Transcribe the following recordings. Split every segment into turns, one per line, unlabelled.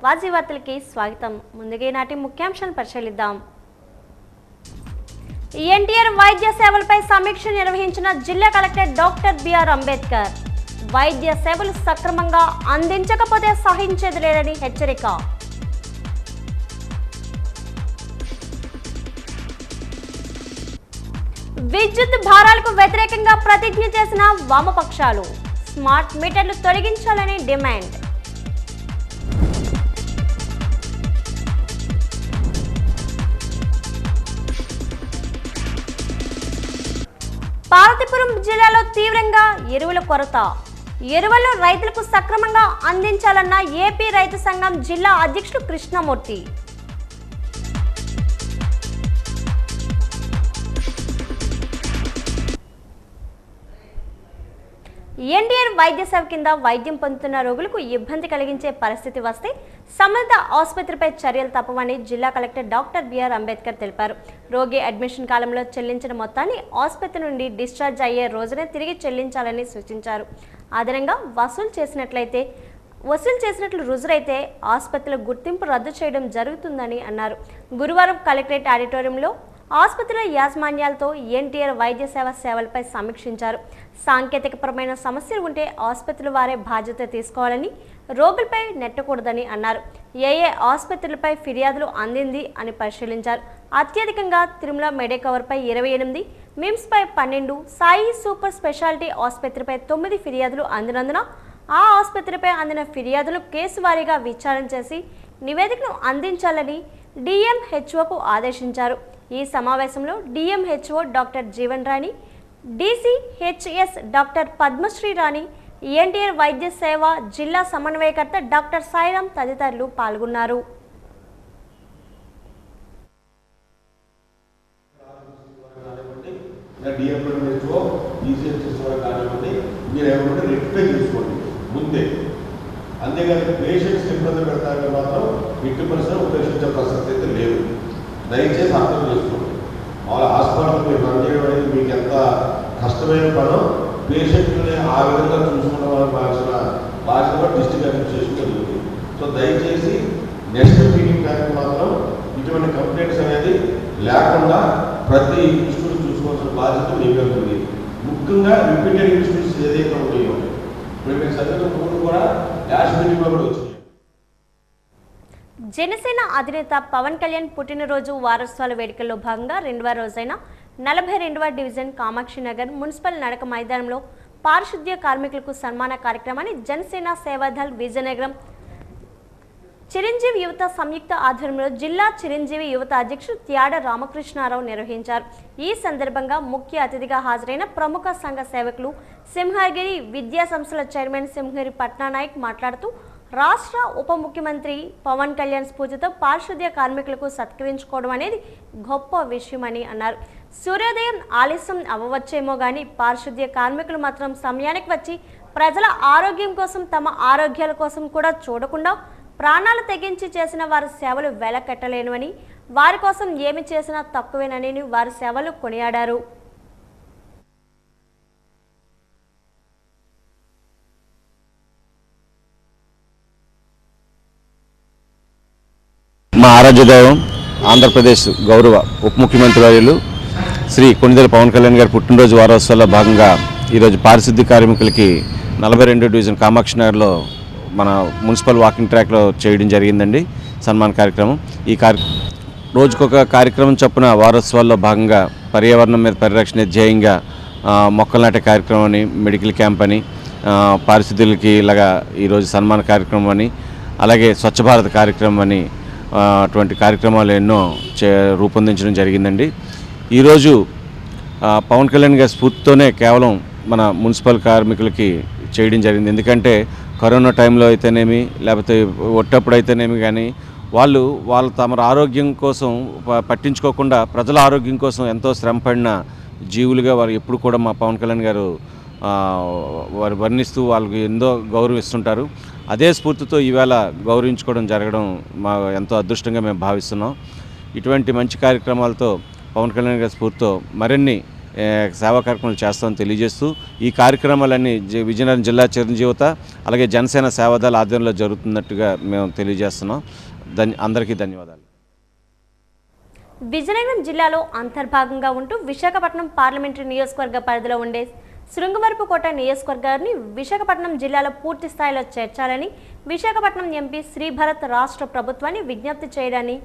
వాజీ వార్తలకి స్వాగతం. ముందుగా నాటి ముఖ్యాంశాలను పరిశీలిద్దాం. ఎన్టీఆర్ వైద్య సేవలపై సమీక్ష నిర్వహించిన జిల్లా కలెక్టర్ డాక్టర్ బిఆర్ అంబేద్కర్. వైద్య సేవలు సక్రమంగా అందించకపోతే సహించేది లేదని హెచ్చరిక. విద్యుత్ భారాలకు వ్యతిరేకంగా ప్రతిజ్ఞ చేసిన వామపక్షాలు. స్మార్ట్ మీటర్లు తొలగించాలని డిమాండ్. పార్వతీపురం జిల్లాలో తీవ్రంగా ఎరువుల కొరత. ఎరువులను రైతులకు సక్రమంగా అందించాలన్న ఏపీ రైతు సంఘం జిల్లా అధ్యక్షుడు కృష్ణమూర్తి. ఎన్టీఆర్ వైద్య సేవ కింద వైద్యం పొందుతున్న రోగులకు ఇబ్బంది కలిగించే పరిస్థితి వస్తే సంబంధిత ఆసుపత్రిపై చర్యలు తప్పవని జిల్లా కలెక్టర్ డాక్టర్ బిఆర్ అంబేద్కర్ తెలిపారు. రోగి అడ్మిషన్ కాలంలో చెల్లించిన మొత్తాన్ని ఆసుపత్రి నుండి డిశ్చార్జ్ అయ్యే రోజునే తిరిగి చెల్లించాలని సూచించారు. అదనంగా వసూలు చేసినట్లు రుజువైతే ఆసుపత్రుల గుర్తింపు రద్దు చేయడం జరుగుతుందని అన్నారు. గురువారం కలెక్టరేట్ ఆడిటోరియంలో ఆసుపత్రుల యాజమాన్యాలతో ఎన్టీఆర్ వైద్య సేవలపై సమీక్షించారు. సాంకేతికపరమైన సమస్యలు ఉంటే ఆసుపత్రుల వారే బాధ్యత తీసుకోవాలని, రోగులపై నెట్టకూడదని అన్నారు. ఏ ఆసుపత్రులపై ఫిర్యాదులు అందింది అని పరిశీలించారు. అత్యధికంగా తిరుమల మెడికవర్పై 28, మిమ్స్పై 12, సాయి సూపర్ స్పెషాలిటీ ఆసుపత్రిపై 9 ఫిర్యాదులు అందినందున ఆ ఆసుపత్రిపై అందిన ఫిర్యాదులు కేసు వారీగా విచారణ చేసి నివేదికను అందించాలని డిఎంహెచ్ఓకు ఆదేశించారు. ఈ సమావేశంలో డిఎంహెచ్ఓ డాక్టర్ జీవన్ రాణి, డిసిహెచ్ఎస్ డాక్టర్ పద్మశ్రీ రాణి, ఎన్టీఆర్ వైద్య సేవ జిల్లా సమన్వయకర్త డాక్టర్ సాయిరాం తదితరులు పాల్గొన్నారు.
అంతేగాని పేషెంట్స్ ఇబ్బంది పెడతానికి మాత్రం 50% ఉపేక్షించే పరిస్థితి అయితే లేదు. దయచేసి అర్థం చేసుకోండి. వాళ్ళ హాస్పిటల్ మీరు రన్ చేయడం అనేది మీకు ఎంత కష్టమైన పనో పేషెంట్ని ఆ విధంగా చూసుకోవడం వల్ల భాషలో డిస్ట్రిక్ట్ అడ్మినిస్ట్రేషన్ జరుగుతుంది. సో దయచేసి నెక్స్ట్ మీటింగ్ టైంకి మాత్రం ఇటువంటి కంప్లైంట్స్ అనేది లేకుండా ప్రతి ఇన్స్టిట్యూట్ చూసుకోవాల్సిన బాధ్యత మీకు ఉంటుంది. ముఖ్యంగా రిపీటెడ్ ఇన్స్టిట్యూట్స్ ఏదైతే ఉన్నాయో ఇప్పుడు చదువుతున్న కూడా డాష్ మీటింగ్లో కూడా వచ్చింది.
జనసేన అధినేత పవన్ కళ్యాణ్ పుట్టినరోజు వారోత్సవాల వేడుకల్లో భాగంగా 2వ రోజైన 42వ డివిజన్ కామాక్షినగర్ మున్సిపల్ నడక మైదానంలో పారిశుద్ధ్య కార్మికులకు సన్మాన కార్యక్రమాన్ని జనసేన సేవాదళ్ విజయనగరం చిరంజీవి యువత సంయుక్త ఆధ్వర్యంలో జిల్లా చిరంజీవి యువత అధ్యక్షుడు త్యాడ రామకృష్ణారావు నిర్వహించారు. ఈ సందర్భంగా ముఖ్య అతిథిగా హాజరైన ప్రముఖ సంఘ సేవకులు సింహగిరి విద్యా సంస్థల చైర్మన్ సింహగిరి పట్నానాయక్ మాట్లాడుతూ రాష్ట్ర ఉప ముఖ్యమంత్రి పవన్ కళ్యాణ్ స్ఫూర్తితో పారిశుద్ధ్య కార్మికులకు సత్కరించుకోవడం అనేది గొప్ప విషయమని అన్నారు. సూర్యోదయం ఆలస్యం అవ్వవచ్చేమో కానీ పారిశుద్ధ్య కార్మికులు మాత్రం సమయానికి వచ్చి ప్రజల ఆరోగ్యం కోసం, తమ ఆరోగ్యాల కోసం కూడా చూడకుండా ప్రాణాలు తెగించి చేసిన వారి సేవలు వెలకట్టలేనివని, వారి కోసం ఏమి చేసినా తక్కువేనని వారి సేవలు కొనియాడారు.
మా ఆరాధ్యదైవం ఆంధ్రప్రదేశ్ గౌరవ ఉప ముఖ్యమంత్రి వర్యులు శ్రీ కొణిదెల పవన్ కళ్యాణ్ గారి పుట్టినరోజు వారోత్సవాల్లో భాగంగా ఈరోజు పారిశుద్ధ్య కార్మికులకి 42 డివిజన్ కామాక్షినగర్లో మన మున్సిపల్ వాకింగ్ ట్రాక్లో చేయడం జరిగిందండి సన్మాన కార్యక్రమం. ఈ రోజుకొక కార్యక్రమం చొప్పున వారోత్సవాల్లో భాగంగా పర్యావరణం మీద పరిరక్షణ ధ్యేయంగా మొక్కలు నాటే కార్యక్రమం అని, మెడికల్ క్యాంప్ అని, పారిశుద్ధ్యులకి ఇలాగా ఈరోజు సన్మాన కార్యక్రమం అని, అలాగే స్వచ్ఛ భారత్ కార్యక్రమం అని అటువంటి కార్యక్రమాలు ఎన్నో రూపొందించడం జరిగిందండి. ఈరోజు పవన్ కళ్యాణ్ గారి స్ఫూర్తితోనే కేవలం మన మున్సిపల్ కార్మికులకి చేయడం జరిగింది. ఎందుకంటే కరోనా టైంలో అయితేనేమి, లేకపోతే ఒట్టప్పుడు అయితేనేమి కానీ వాళ్ళు తమ ఆరోగ్యం కోసం పట్టించుకోకుండా ప్రజల ఆరోగ్యం కోసం ఎంతో శ్రమపడిన జీవులుగా వారు ఎప్పుడు కూడా మా పవన్ కళ్యాణ్ గారు వారు వర్ణిస్తూ వాళ్ళకి ఎంతో గౌరవిస్తుంటారు. అదే స్ఫూర్తితో ఈవేళ గౌరవించుకోవడం జరగడం మా ఎంతో అదృష్టంగా మేము భావిస్తున్నాం. ఇటువంటి మంచి కార్యక్రమాలతో పవన్ కళ్యాణ్ గారి స్ఫూర్తితో మరిన్ని సేవా కార్యక్రమాలు చేస్తామని తెలియజేస్తూ ఈ కార్యక్రమాలన్నీ విజయనగరం జిల్లా చిరంజీవత అలాగే జనసేన సేవాదళ ఆధ్వర్యంలో జరుగుతున్నట్టుగా మేము తెలియజేస్తున్నాం. అందరికీ ధన్యవాదాలు.
విజయనగరం జిల్లాలో అంతర్భాగంగా ఉంటూ విశాఖపట్నం పార్లమెంటరీ నియోజకవర్గ పరిధిలో ఉండే శృంగవరపుకోట నియోజకవర్గాన్ని విశాఖపట్నం జిల్లాలో పూర్తి స్థాయిలో చేర్చాలని విశాఖపట్నం ఎంపీ శ్రీభరత్ రాష్ట్ర ప్రభుత్వాన్ని విజ్ఞప్తి చేయడాన్ని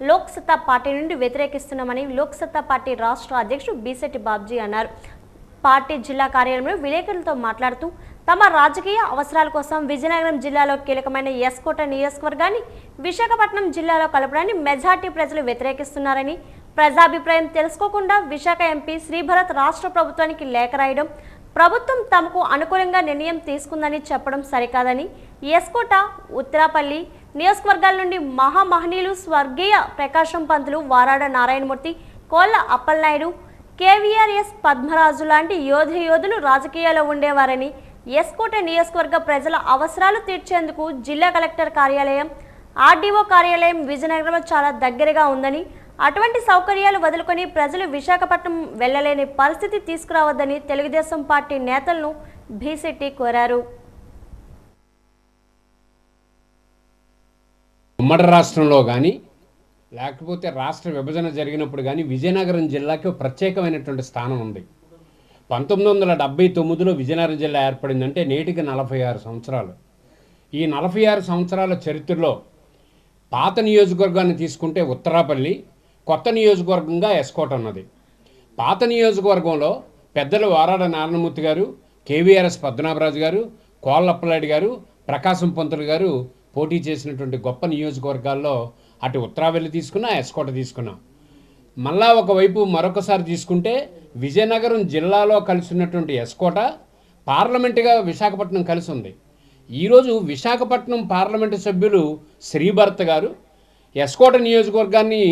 లోక్ సత్తా పార్టీ నుండి వ్యతిరేకిస్తున్నామని లోక్ సత్తా పార్టీ రాష్ట్ర అధ్యక్షుడు బీసెట్టి బాబ్జీ అన్నారు. పార్టీ జిల్లా కార్యాలయంలో విలేకరులతో మాట్లాడుతూ తమ రాజకీయ అవసరాల కోసం విజయనగరం జిల్లాలో కీలకమైన ఎస్కోట నియోజకవర్గాన్ని విశాఖపట్నం జిల్లాలో కలపడాన్ని మెజార్టీ ప్రజలు వ్యతిరేకిస్తున్నారని, ప్రజాభిప్రాయం తెలుసుకోకుండా విశాఖ ఎంపీ శ్రీభరత్ రాష్ట్ర ప్రభుత్వానికి లేఖ రాయడం, ప్రభుత్వం తమకు అనుకూలంగా నిర్ణయం తీసుకుందని చెప్పడం సరికాదని, ఎస్కోట, ఉత్తరాపల్లి నియోజకవర్గాల నుండి మహామహనీయులు స్వర్గీయ ప్రకాశం పంతులు, వారాడ నారాయణమూర్తి, కోళ్ల అప్పలనాయుడు, కేవీఆర్ఎస్ పద్మరాజు లాంటి యోధులు రాజకీయాల్లో ఉండేవారని, ఎస్కోట నియోజకవర్గ ప్రజల అవసరాలు తీర్చేందుకు జిల్లా కలెక్టర్ కార్యాలయం, ఆర్డీఓ కార్యాలయం విజయనగరంలో చాలా దగ్గరగా ఉందని, అటువంటి సౌకర్యాలు వదులుకొని ప్రజలు విశాఖపట్నం వెళ్లలేని పరిస్థితి తీసుకురావద్దని తెలుగుదేశం పార్టీ నేతలను బీసెట్టి కోరారు.
ఉమ్మడి రాష్ట్రంలో కానీ లేకపోతే రాష్ట్ర విభజన జరిగినప్పుడు కానీ విజయనగరం జిల్లాకి ప్రత్యేకమైనటువంటి స్థానం ఉంది. 1979లో విజయనగరం జిల్లా ఏర్పడిందంటే నేటికి 46 సంవత్సరాలు. ఈ 46 సంవత్సరాల చరిత్రలో పాత నియోజకవర్గాన్ని తీసుకుంటే ఉత్తరాపల్లి, కొత్త నియోజకవర్గంగా ఎస్కోట ఉన్నది. పాత నియోజకవర్గంలో పెద్దలు వారాడ నారాయణమూర్తి గారు, కేవీఆర్ఎస్ పద్మనాభరాజు గారు, కోళ్ళప్పలాడి గారు, ప్రకాశం పంతులు గారు పోటీ చేసినటువంటి గొప్ప నియోజకవర్గాల్లో అటు ఉత్తరాపల్లి తీసుకున్నా, ఎస్కోట తీసుకున్నా. మళ్ళా ఒకవైపు మరొకసారి తీసుకుంటే విజయనగరం జిల్లాలో కలిసి ఉన్నటువంటి ఎస్కోట పార్లమెంటుగా విశాఖపట్నం కలిసి ఉంది. ఈరోజు విశాఖపట్నం పార్లమెంటు సభ్యులు శ్రీభరత్ గారు ఎస్కోట నియోజకవర్గాన్ని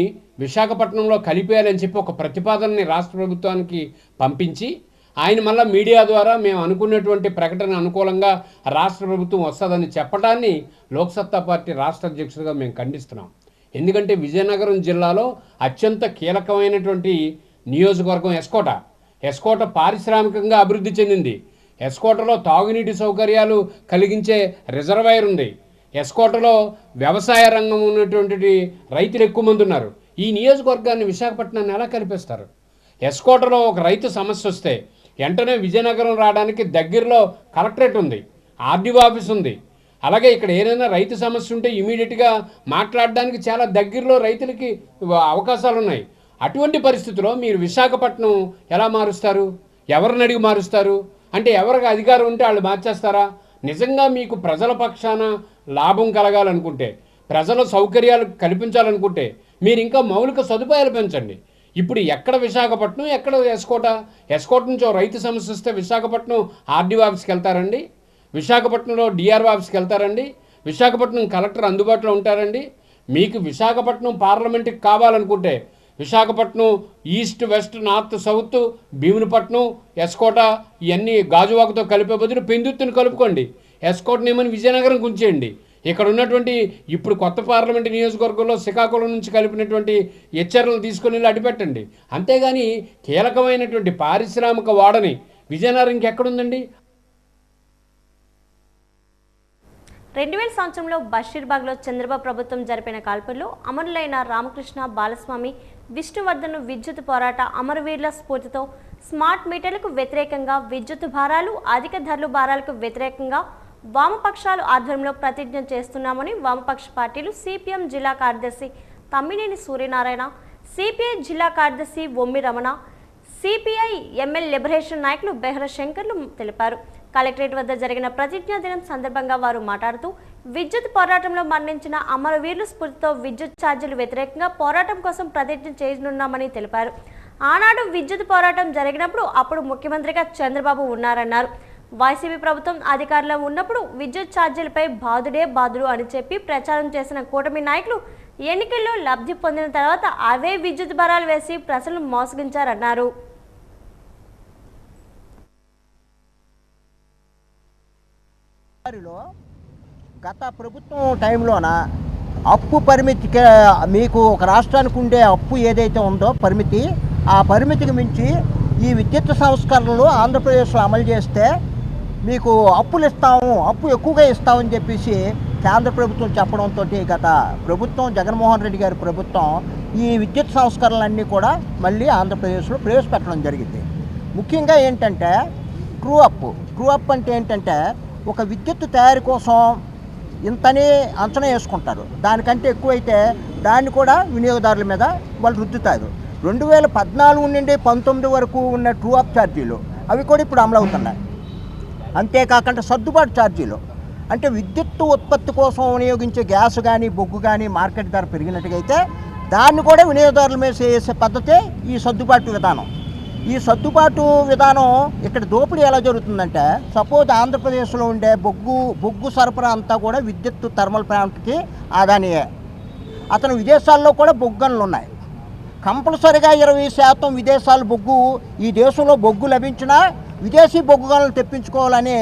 విశాఖపట్నంలో కలిపేయాలని చెప్పి ఒక ప్రతిపాదనని రాష్ట్ర ప్రభుత్వానికి పంపించి ఆయన మళ్ళీ మీడియా ద్వారా మేము అనుకున్నటువంటి ప్రకటన అనుకూలంగా రాష్ట్ర ప్రభుత్వం వస్తుందని చెప్పడాన్ని లోక్సత్తా పార్టీ రాష్ట్ర అధ్యక్షుడిగా మేము ఖండిస్తున్నాం. ఎందుకంటే విజయనగరం జిల్లాలో అత్యంత కీలకమైనటువంటి నియోజకవర్గం ఎస్కోట. ఎస్కోట పారిశ్రామికంగా అభివృద్ధి చెందింది. ఎస్కోటలో తాగునీటి సౌకర్యాలు కలిగించే రిజర్వాయర్ ఉంది. ఎస్కోటలో వ్యవసాయ రంగం ఉన్నటువంటి రైతులు ఎక్కువ మంది ఉన్నారు. ఈ నియోజకవర్గాన్ని విశాఖపట్నాన్ని ఎలా కలిపేస్తారు? ఎస్కోటలో ఒక రైతు సమస్య వస్తే వెంటనే విజయనగరం రావడానికి దగ్గరలో కలెక్టరేట్ ఉంది, ఆర్డీఓ ఆఫీస్ ఉంది. అలాగే ఇక్కడ ఏదైనా రైతు సమస్య ఉంటే ఇమీడియట్గా మాట్లాడడానికి చాలా దగ్గరలో రైతులకి అవకాశాలు ఉన్నాయి. అటువంటి పరిస్థితిలో మీరు విశాఖపట్నం ఎలా మారుస్తారు? ఎవరిని అడిగి మారుస్తారు? అంటే ఎవరికి అధికారం ఉంటే వాళ్ళు మార్చేస్తారా? నిజంగా మీకు ప్రజల పక్షాన లాభం కలగాలనుకుంటే, ప్రజల సౌకర్యాలు కల్పించాలనుకుంటే మీరు ఇంకా మౌలిక సదుపాయాలు పెంచండి. ఇప్పుడు ఎక్కడ విశాఖపట్నం, ఎక్కడ ఎస్కోట? ఎస్కోట నుంచి రైతు సమస్య వస్తే విశాఖపట్నం ఆర్డీఓ ఆఫీస్కి వెళ్తారండి? విశాఖపట్నంలో డిఆర్ఓ ఆఫీస్కి వెళ్తారండి? విశాఖపట్నం కలెక్టర్ అందుబాటులో ఉంటారండి? మీకు విశాఖపట్నం పార్లమెంట్కి కావాలనుకుంటే Visakhapatnam east, west, north, south, Bheemunipatnam, S. Kota ఇవన్నీ గాజువాకతో కలిపే బదులు పెందుత్తుని కలుపుకోండి. ఎస్కోటని ఏమని విజయనగరం గుంచేయండి. ఇక్కడ ఉన్నటువంటి ఇప్పుడు కొత్త పార్లమెంటు నియోజకవర్గంలో శ్రీకాకుళం నుంచి కలిపినటువంటి హెచ్చర్లను తీసుకొని అడిపెట్టండి. అంతేగాని కీలకమైనటువంటి పారిశ్రామిక వాడని విజయనగరం ఇంకెక్కడుందండి?
2000 సంవత్సరంలో బషీర్బాగ్లో చంద్రబాబు ప్రభుత్వం జరిపిన కాల్పుల్లో అమరులైన రామకృష్ణ, బాలస్వామి, విష్ణువర్ధన్ విద్యుత్ పోరాట అమరవీరుల స్ఫూర్తితో స్మార్ట్ మీటర్లకు వ్యతిరేకంగా, విద్యుత్ భారాలు, అధిక ధరలు భారాలకు వ్యతిరేకంగా వామపక్షాలు ఆధ్వర్యంలో ప్రతిజ్ఞ చేస్తున్నామని వామపక్ష పార్టీలు సిపిఎం జిల్లా కార్యదర్శి తమ్మినేని సూర్యనారాయణ, సిపిఐ జిల్లా కార్యదర్శి ఒమ్మి రమణ, సిపిఐ ఎంఎల్ లిబరేషన్ నాయకులు బెహ్ర శంకర్లు తెలిపారు. కలెక్టరేట్ వద్ద జరిగిన ప్రతిజ్ఞా దినం సందర్భంగా వారు మాట్లాడుతూ విద్యుత్ పోరాటంలో మరణించిన అమరవీరుల స్ఫూర్తితో విద్యుత్ ఛార్జీలు వ్యతిరేకంగా పోరాటం కోసం ప్రతిజ్ఞ చేయనున్నామని తెలిపారు. ఆనాడు విద్యుత్ పోరాటం జరిగినప్పుడు అప్పుడు ముఖ్యమంత్రిగా చంద్రబాబు ఉన్నారన్నారు. వైసీపీ ప్రభుత్వం అధికారంలో ఉన్నప్పుడు విద్యుత్ ఛార్జీలపై బాధుడే బాధుడు అని చెప్పి ప్రచారం చేసిన కూటమి నాయకులు ఎన్నికల్లో లబ్ధి పొందిన తర్వాత అవే విద్యుత్ భారాలు వేసి ప్రజలను మోసగించారన్నారు.
గత ప్రభుత్వం టైంలోన అప్పు పరిమితికి మీకు ఒక రాష్ట్రానికి ఉండే అప్పు ఏదైతే ఉందో పరిమితి, ఆ పరిమితికి మించి ఈ విద్యుత్ సంస్కరణలు ఆంధ్రప్రదేశ్లో అమలు చేస్తే మీకు అప్పులు ఇస్తాము, అప్పు ఎక్కువగా ఇస్తామని చెప్పేసి కేంద్ర ప్రభుత్వం చెప్పడంతో గత ప్రభుత్వం జగన్మోహన్ రెడ్డి గారి ప్రభుత్వం ఈ విద్యుత్ సంస్కరణలన్నీ కూడా మళ్ళీ ఆంధ్రప్రదేశ్లో ప్రవేశపెట్టడం జరిగింది. ముఖ్యంగా ఏంటంటే ట్రూ అప్ అంటే ఏంటంటే ఒక విద్యుత్ తయారీ కోసం ఇంతనే అంచనా వేసుకుంటారు, దానికంటే ఎక్కువైతే దాన్ని కూడా వినియోగదారుల మీద వాళ్ళు రుద్దుతారు. 2014 నుండి 19 వరకు ఉన్న ట్రూ అప్ ఛార్జీలు అవి కూడా ఇప్పుడు అమలు అవుతున్నాయి. అంతేకాకుండా సర్దుబాటు ఛార్జీలు అంటే విద్యుత్ ఉత్పత్తి కోసం వినియోగించే గ్యాస్ కానీ బొగ్గు కానీ మార్కెట్ ధర పెరిగినట్టుగైతే దాన్ని కూడా వినియోగదారుల మీద చేసే పద్ధతే ఈ సర్దుబాటు విధానం. ఈ సర్దుబాటు విధానం ఇక్కడ దోపిడీ ఎలా జరుగుతుందంటే, సపోజ్ ఆంధ్రప్రదేశ్లో ఉండే బొగ్గు సరఫరా అంతా కూడా విద్యుత్ థర్మల్ ప్లాంట్కి ఆదానియే. అతను విదేశాల్లో కూడా బొగ్గు గనులు ఉన్నాయి. కంపల్సరిగా 20% విదేశాల బొగ్గు, ఈ దేశంలో బొగ్గు లభించినా విదేశీ బొగ్గు గనులను తెప్పించుకోవాలని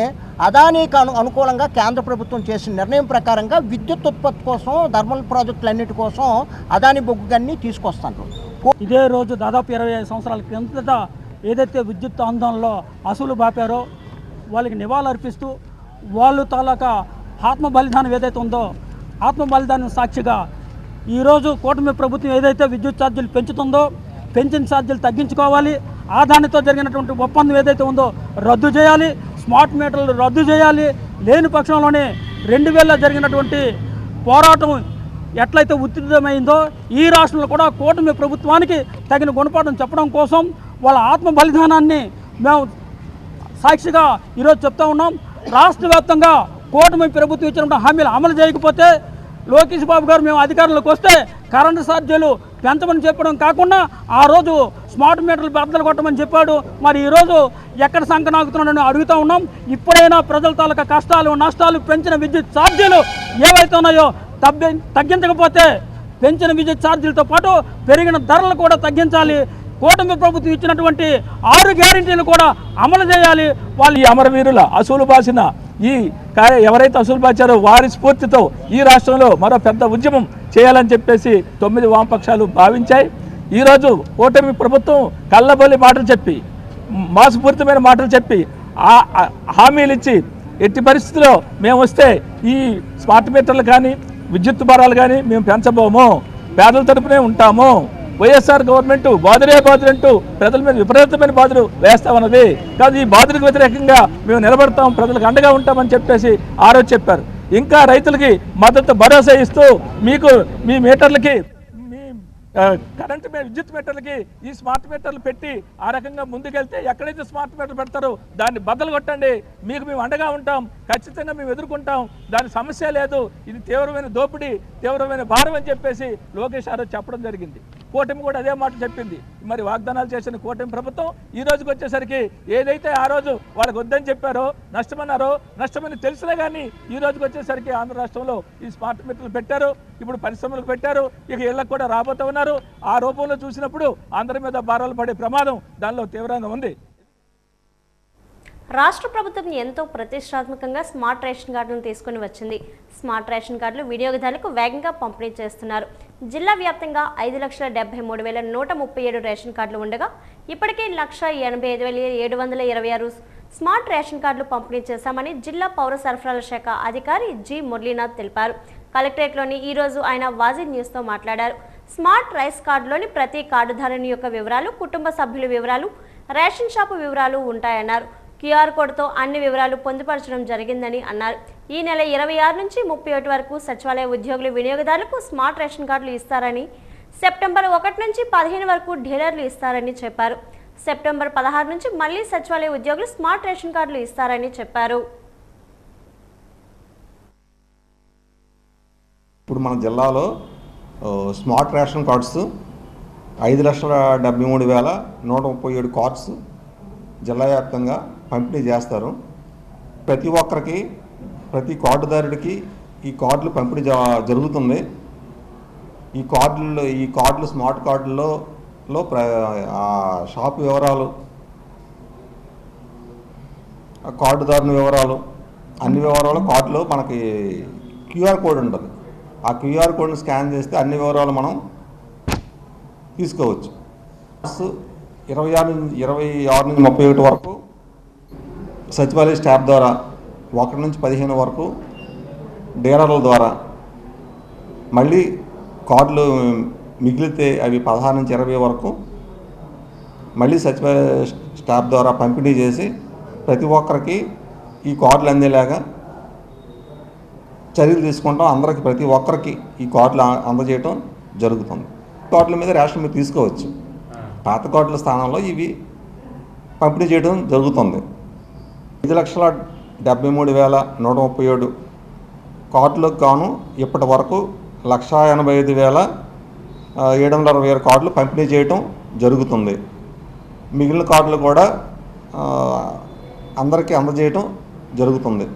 అదానీకి అనుకూలంగా కేంద్ర ప్రభుత్వం చేసిన నిర్ణయం ప్రకారంగా విద్యుత్ ఉత్పత్తి కోసం థర్మల్ ప్రాజెక్టులన్నిటి కోసం అదానీ బొగ్గు గన్ని తీసుకొస్తాను.
ఇదే రోజు దాదాపు 25 సంవత్సరాల క్రిందట ఏదైతే విద్యుత్ ఆందోళనలో అసలు బాపారో వాళ్ళకి నివాళులర్పిస్తూ వాళ్ళు తాలూకా ఆత్మ బలిదానం ఏదైతే ఉందో ఆత్మ బలిదానం సాక్షిగా ఈరోజు కూటమి ప్రభుత్వం ఏదైతే విద్యుత్ ఛార్జీలు పెంచుతుందో పెంచిన ఛార్జీలు తగ్గించుకోవాలి, ఆదానితో జరిగినటువంటి ఒప్పందం ఏదైతే ఉందో రద్దు చేయాలి, స్మార్ట్ మీటర్లు రద్దు చేయాలి. లేని పక్షంలోనే 2000లో జరిగినటువంటి పోరాటం ఎట్లయితే ఉధృతమైందో ఈ రాష్ట్రంలో కూడా కూటమి ప్రభుత్వానికి తగిన గుణపాఠం చెప్పడం కోసం వాళ్ళ ఆత్మ బలిదానాన్ని మేము సాక్షిగా ఈరోజు చెప్తా ఉన్నాం. రాష్ట్ర వ్యాప్తంగా కూటమి ప్రభుత్వం ఇచ్చినటువంటి హామీలు అమలు చేయకపోతే లోకేష్ బాబు గారు మేము అధికారంలోకి వస్తే కరెంటు ఛార్జీలు పెంచమని చెప్పడం కాకుండా ఆ రోజు స్మార్ట్ మీటర్లు బద్దలు కొట్టమని చెప్పాడు. మరి ఈరోజు ఎక్కడ సంకనాగుతున్నాడని అడుగుతూ ఉన్నాం. ఇప్పుడైనా ప్రజల తాలూకా కష్టాలు నష్టాలు పెంచిన విద్యుత్ ఛార్జీలు ఏవైతే ఉన్నాయో తగ్గించకపోతే పెంచిన విద్యుత్ ఛార్జీలతో పాటు పెరిగిన ధరలు కూడా తగ్గించాలి. కూటమి ప్రభుత్వం ఇచ్చినటువంటి 6 గ్యారెంటీలు కూడా అమలు చేయాలి. వాళ్ళు ఈ అమరవీరుల అసూలు బాసిన ఎవరైతే అసూలు బాచారో వారి స్ఫూర్తితో ఈ రాష్ట్రంలో మరో పెద్ద ఉద్యమం చేయాలని చెప్పేసి 9 వామపక్షాలు భావించాయి. ఈరోజు కూటమి ప్రభుత్వం కళ్ళబొల్లి మాటలు చెప్పి మోసపూరితమైన మాటలు చెప్పి హామీలు ఇచ్చి ఎట్టి పరిస్థితుల్లో మేము వస్తే ఈ స్మార్ట్ మీటర్లు కానీ విద్యుత్ భారాలు కానీ మేము పెంచబోము, పేదల తరపునే ఉంటాము, వైఎస్ఆర్ గవర్నమెంట్ బాధుడంటూ ప్రజల మీద విపరీతమైన బాధలు వేస్తామన్నది కాదు. ఈ బాధలకు వ్యతిరేకంగా మేము నిలబడతాం, ప్రజలకు అండగా ఉంటామని చెప్పేసి ఆ రోజు చెప్పారు. ఇంకా రైతులకి మద్దతు భరోసా ఇస్తూ మీకు మీ మీటర్లకి కరెంటు విద్యుత్ మీటర్లకి ఈ స్మార్ట్ మీటర్లు పెట్టి ఆ రకంగా ముందుకెళ్తే ఎక్కడైతే స్మార్ట్ మీటర్లు పెడతారో దాన్ని బద్దలు కొట్టండి, మీకు మేము అండగా ఉంటాం, ఖచ్చితంగా మేము ఎదుర్కొంటాం, దాని సమస్య లేదు, ఇది తీవ్రమైన దోపిడీ తీవ్రమైన భారం అని చెప్పేసి లోకేష్ గారు చెప్పడం జరిగింది. కూటమి కూడా అదే మాట చెప్పింది. మరి వాగ్దానాలు చేసిన కూటమి ప్రభుత్వం ఈ రోజుకి వచ్చేసరికి ఏదైతే ఆ రోజు వాళ్ళకి వద్దని చెప్పారో నష్టమని తెలిసినా కానీ ఈ రోజుకి వచ్చేసరికి ఆంధ్ర రాష్ట్రంలో ఈ స్మార్ట్ మీటర్లు పెట్టారు, ఇప్పుడు పరిశ్రమలకు పెట్టారు, ఇక ఇళ్లకు కూడా రాబోతూ ఉన్నారు. ఆ రూపంలో చూసినప్పుడు అందరి మీద భారాలు పడే ప్రమాదం దానిలో తీవ్రంగా ఉంది.
రాష్ట్ర ప్రభుత్వం ఎంతో ప్రతిష్టాత్మకంగా స్మార్ట్ రేషన్ కార్డులను తీసుకుని వచ్చింది. స్మార్ట్ రేషన్ కార్డులు వినియోగదారులకు వేగంగా పంపిణీ చేస్తున్నారు. జిల్లా వ్యాప్తంగా 5,73,137 రేషన్ కార్డులు ఉండగా ఇప్పటికే 1,85,726 స్మార్ట్ రేషన్ కార్డులు పంపిణీ చేశామని జిల్లా పౌర సరఫరాల శాఖ అధికారి జి మురళీనాథ్ తెలిపారు. కలెక్టరేట్లోని ఈరోజు ఆయన వాజీ న్యూస్తో మాట్లాడారు. స్మార్ట్ రైస్ కార్డులోని ప్రతి కార్డుదారుని యొక్క వివరాలు, కుటుంబ సభ్యుల వివరాలు, రేషన్ షాపు వివరాలు ఉంటాయన్నారు. QR కోడ్తో అన్ని వివరాలు పొందుపరచడం జరిగిందని అన్నారు. ఈ నెల 26 నుంచి 31 వరకు సచివాలయ ఉద్యోగులు వినియోగదారులకు స్మార్ట్ రేషన్ కార్డులు ఇస్తారని, సెప్టెంబర్ 1 నుంచి 15 వరకు డీలర్లు ఇస్తారని చెప్పారు. సెప్టెంబర్ 16 నుంచి మళ్లీ సచివాలయ ఉద్యోగులు స్మార్ట్ రేషన్ కార్డులు ఇస్తారని చెప్పారు.
ఇప్పుడు మన జిల్లాలో స్మార్ట్ రేషన్ కార్డ్స్ 5,73,137 కార్డ్స్ జిల్లా వ్యాప్తంగా పంపిణీ చేస్తారు. ప్రతి ఒక్కరికి ప్రతి కార్డుదారుడికి ఈ కార్డులు పంపిణీ జరుగుతుంది. ఈ కార్డులు స్మార్ట్ కార్డుల్లో షాపు వివరాలు, కార్డుదారుని వివరాలు, అన్ని వివరాలు కార్డులో మనకి QR కోడ్ ఉంటుంది. ఆ QR కోడ్ని స్కాన్ చేస్తే అన్ని వివరాలు మనం తీసుకోవచ్చు. 26 నుంచి 31 వరకు సచివాలయ స్టాఫ్ ద్వారా 1 నుంచి 15 వరకు డీలర్ల ద్వారా, మళ్ళీ కార్డులు మిగిలితే అవి 16 నుంచి 20 వరకు మళ్ళీ సచివాలయ స్టాఫ్ ద్వారా పంపిణీ చేసి ప్రతి ఒక్కరికి ఈ కార్డులు అందేలాగా చర్యలు తీసుకుంటాం. అందరికి ప్రతి ఒక్కరికి ఈ కార్డులు అందజేయటం జరుగుతుంది. కార్డుల మీద రేషన్ మీరు తీసుకోవచ్చు. పాత కార్డుల స్థానంలో ఇవి పంపిణీ చేయడం జరుగుతుంది. 5,73,137 కార్డులకు గాను ఇప్పటి వరకు 1,85,726 కార్డులు పంపిణీ చేయటం జరుగుతుంది. మిగిలిన కార్డులు కూడా అందరికీ అందజేయటం జరుగుతుంది.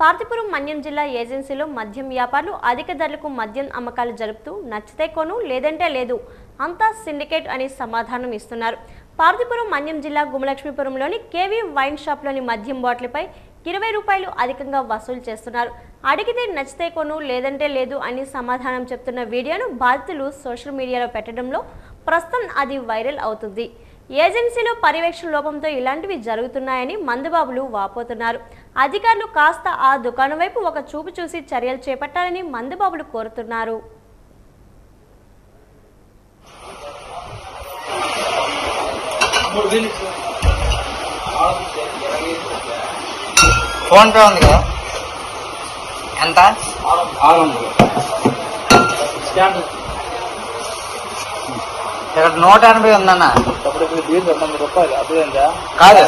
పార్తీపురం మన్యం జిల్లా ఏజెన్సీలో మద్యం వ్యాపారులు అధిక ధరలకు మద్యం అమ్మకాలు జరుపుతూ నచ్చితే కొను లేదంటే లేదు అంతా సిండికేట్ అని సమాధానం ఇస్తున్నారు. పార్తీపురం మన్యం జిల్లా గుమలక్ష్మీపురంలోని కేవీ వైన్ షాప్లోని మద్యం బాటిల్పై 20 రూపాయలు అధికంగా వసూలు చేస్తున్నారు. అడిగితే నచ్చితే కొను లేదంటే లేదు అని సమాధానం చెప్తున్న వీడియోను బాధితులు సోషల్ మీడియాలో పెట్టడంలో ప్రస్తుతం అది వైరల్ అవుతుంది. ఏజెన్సీలో పర్యవేక్షణ లోపంతో ఇలాంటివి జరుగుతున్నాయని మందుబాబులు వాపోతున్నారు. అధికారులు కాస్త ఆ దుకాణం వైపు ఒక చూపు చూసి చర్యలు చేపట్టాలని మందుబాబులు కోరుతున్నారు.
ఫోన్ పే ఉంది కదా, ఎంత? 600. ఇక్కడ 180 ఉందన్న. కాదు,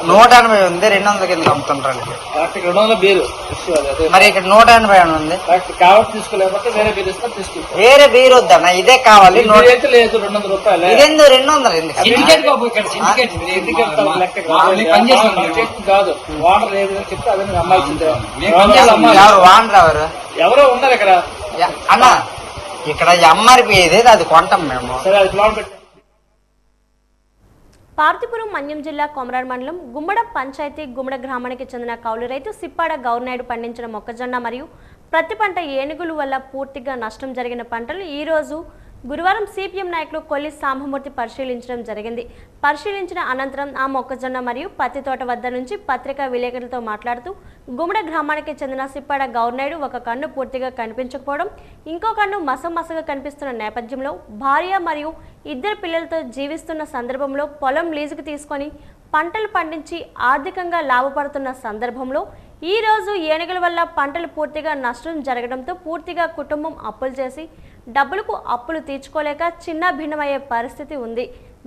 180 ఉంది. 200 కింద అమ్ముతుంటారు. మరి ఇక్కడ 180 అని ఉంది. వేరే బీరు వద్దన్న, ఇదే కావాలి. ఇదెందు 200 ఎవరో ఉన్నారు ఇక్కడ అన్న. ఇక్కడ ఎంఆర్పి ఏది అది కొంటాం మేము.
పార్తీపురం మన్యం జిల్లా కొమరాడ్ మండలం గుమ్మడ పంచాయతీ గుమ్మడ గ్రామానికి చెందిన కౌలు రైతు సిప్పాడ గౌర్నాయుడు పండించిన మొక్కజొన్న మరియు ప్రతి పంట ఏనుగుల వల్ల పూర్తిగా నష్టం జరిగిన పంటలు ఈరోజు గురువారం సిపిఎం నాయకులు కొల్లి సాంబమూర్తి పరిశీలించడం జరిగింది. పరిశీలించిన అనంతరం ఆ మొక్కజొన్న మరియు పత్తి తోట వద్ద నుంచి పత్రికా విలేకరులతో మాట్లాడుతూ గుమ్మడ గ్రామానికి చెందిన సిప్పాడ గౌర్నాయుడు ఒక కన్ను పూర్తిగా కనిపించకపోవడం, ఇంకో కన్ను మసమసగా కనిపిస్తున్న నేపథ్యంలో భార్య మరియు 2 పిల్లలతో జీవిస్తున్న సందర్భంలో పొలం లీజుకు తీసుకొని పంటలు పండించి ఆర్థికంగా లాభపడుతున్న సందర్భంలో ఈ రోజు ఏనుగుల వల్ల పంటలు పూర్తిగా నష్టం జరగడంతో పూర్తిగా కుటుంబం అప్పులు చేసి డబ్బులకు అప్పులు తీర్చుకోలేక చిన్న భిన్నమయ్యే పరిస్థితి ఉంది.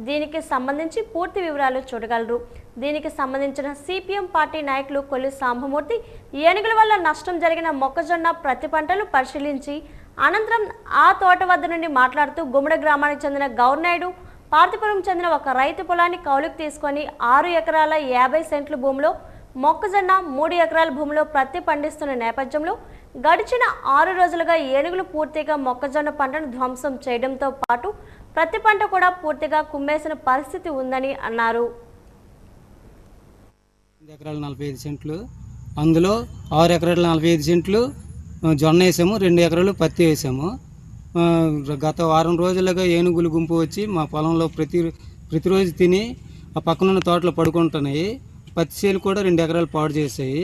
దీనికి సంబంధించి పూర్తి వివరాలు చూడగలరు. దీనికి సంబంధించిన సిపిఎం పార్టీ నాయకులు కొల్లి సాంబమూర్తి ఏనుగుల వల్ల నష్టం జరిగిన మొక్కజొన్న ప్రతి పంటలు పరిశీలించి అనంతరం ఆ తోట వద్ద నుండి మాట్లాడుతూ గుమ్మడ గ్రామానికి చెందిన గౌర్నాయుడు పార్తీపురం చెందిన ఒక రైతు పొలాన్ని కౌలుకు తీసుకొని 6 ఎకరాల 50 సెంట్ల భూమిలో మొక్కజొన్న 3 ఎకరాల భూమిలో ప్రత్తి పండిస్తున్న నేపథ్యంలో గడిచిన 6 రోజులుగా ఏనుగులు పూర్తిగా మొక్కజొన్న పంటను ధ్వంసం చేయడంతో పాటు ప్రతి పంట కూడా పూర్తిగా కుమ్మేసిన పరిస్థితి ఉందని అన్నారు.
2 ఎకరాలు 45 సెంట్లు, అందులో 6 ఎకరాలు 45 సెంట్లు జొన్న వేసాము, 2 ఎకరాలు పత్తి వేసాము. గత వారం రోజులుగా ఏనుగులు గుంపు వచ్చి మా పొలంలో ప్రతిరోజు తిని ఆ పక్కనున్న తోటలో పడుకుంటున్నాయి. పత్తి చేలు కూడా 2 ఎకరాలు పాడు చేసాయి.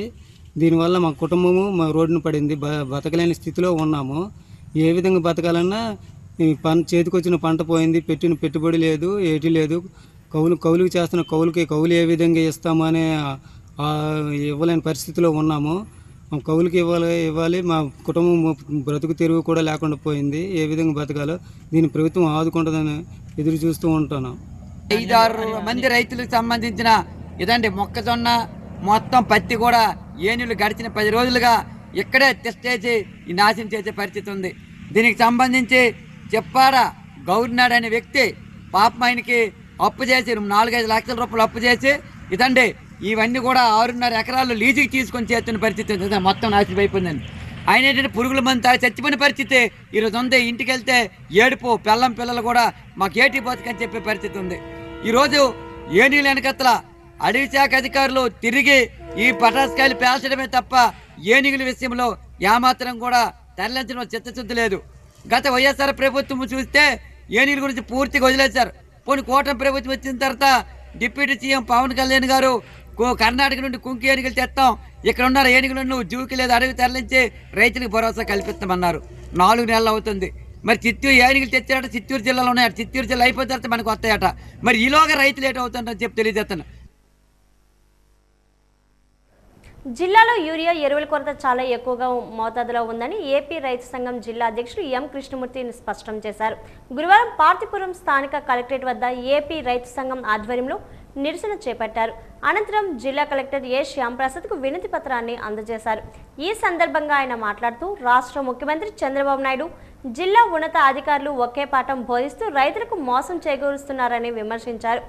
దీనివల్ల మా కుటుంబము మా రోడ్డున పడింది. బతకలేని స్థితిలో ఉన్నాము. ఏ విధంగా బతకాలన్నా ఈ చేతికి వచ్చిన పంట పోయింది, పెట్టిన పెట్టుబడి లేదు, ఏటి లేదు. కౌలుకి చేస్తున్న కౌలు ఏ విధంగా ఇస్తామనే ఇవ్వలేని పరిస్థితిలో ఉన్నాము. కౌలుకి ఇవ్వాలి. మా కుటుంబం బ్రతుకు తెరువు కూడా లేకుండా పోయింది. ఏ విధంగా బతకాలో దీన్ని ప్రభుత్వం ఆదుకుంటుందని ఎదురు చూస్తూ ఉంటున్నాం.
5-6 మంది రైతులకు సంబంధించిన ఇదండి మొక్కజొన్న మొత్తం పత్తి కూడా ఏనుగులు గడిచిన 10 రోజులుగా ఇక్కడే తెచ్చేసి ఈ నాశనం చేసే పరిస్థితి ఉంది. దీనికి సంబంధించి చెప్పాడ గౌర్నాయుడు అనే వ్యక్తి పాపం ఆయనకి అప్పు చేసి 4-5 లక్షల రూపాయలు అప్పు చేసి ఇదండి ఇవన్నీ కూడా 6.5 ఎకరాలు లీజుకి తీసుకొని చేస్తున్న పరిస్థితి మొత్తం నాశనం అయిపోయిందండి. ఆయన ఏంటంటే పురుగుల మంది చచ్చిపోయిన పరిస్థితి ఈరోజు ఉంది. ఇంటికి వెళ్తే ఏడుపు, పిల్లలు కూడా మాకు ఏటి బతుకని చెప్పే పరిస్థితి ఉంది. ఈరోజు ఏనుగుల వెనకత్తల అడవి శాఖ అధికారులు తిరిగి ఈ పటాసుకాయలు పేల్చడమే తప్ప ఏనుగుల విషయంలో ఏమాత్రం కూడా తరలించడం చిత్తశుద్ధి లేదు. గత వైఎస్ఆర్ ప్రభుత్వం చూస్తే ఏనుగుల గురించి పూర్తిగా వదిలేశారు. పోనీ కూటమి ప్రభుత్వం వచ్చిన తర్వాత డిప్యూటీ సీఎం పవన్ కళ్యాణ్ గారు కర్ణాటక నుండి కుంకి ఏనుగులు తెస్తాం, ఇక్కడ ఉన్న ఏనుగులను జూకి లేదా అడవి తరలించి రైతులకు భరోసా కల్పిస్తామన్నారు. 4 నెలలు అవుతుంది. మరి చిత్తూరు ఏనుగులు తెచ్చారట, చిత్తూరు జిల్లాలో ఉన్నాయట. చిత్తూరు జిల్లా అయిపోయిన తర్వాత మనకు వస్తాయట. మరి ఈలోగా రైతులు ఏటవుతుందని చెప్పి తెలియజేస్తాను.
జిల్లాలో యూరియా ఎరువుల కొరత చాలా ఎక్కువగా మోతాదులో ఉందని ఏపీ రైతు సంఘం జిల్లా అధ్యక్షుడు ఎం కృష్ణమూర్తి స్పష్టం చేశారు. గురువారం పార్తీపురం స్థానిక కలెక్టరేట్ వద్ద ఏపీ రైతు సంఘం ఆధ్వర్యంలో నిరసన చేపట్టారు. అనంతరం జిల్లా కలెక్టర్ ఏ శ్యాంప్రసాద్కు వినతి పత్రాన్ని అందజేశారు. ఈ సందర్భంగా ఆయన మాట్లాడుతూ రాష్ట్ర ముఖ్యమంత్రి చంద్రబాబు నాయుడు జిల్లా ఉన్నత అధికారులు ఒకే పాఠం బోధిస్తూ రైతులకు మోసం చేకూరుస్తున్నారని విమర్శించారు.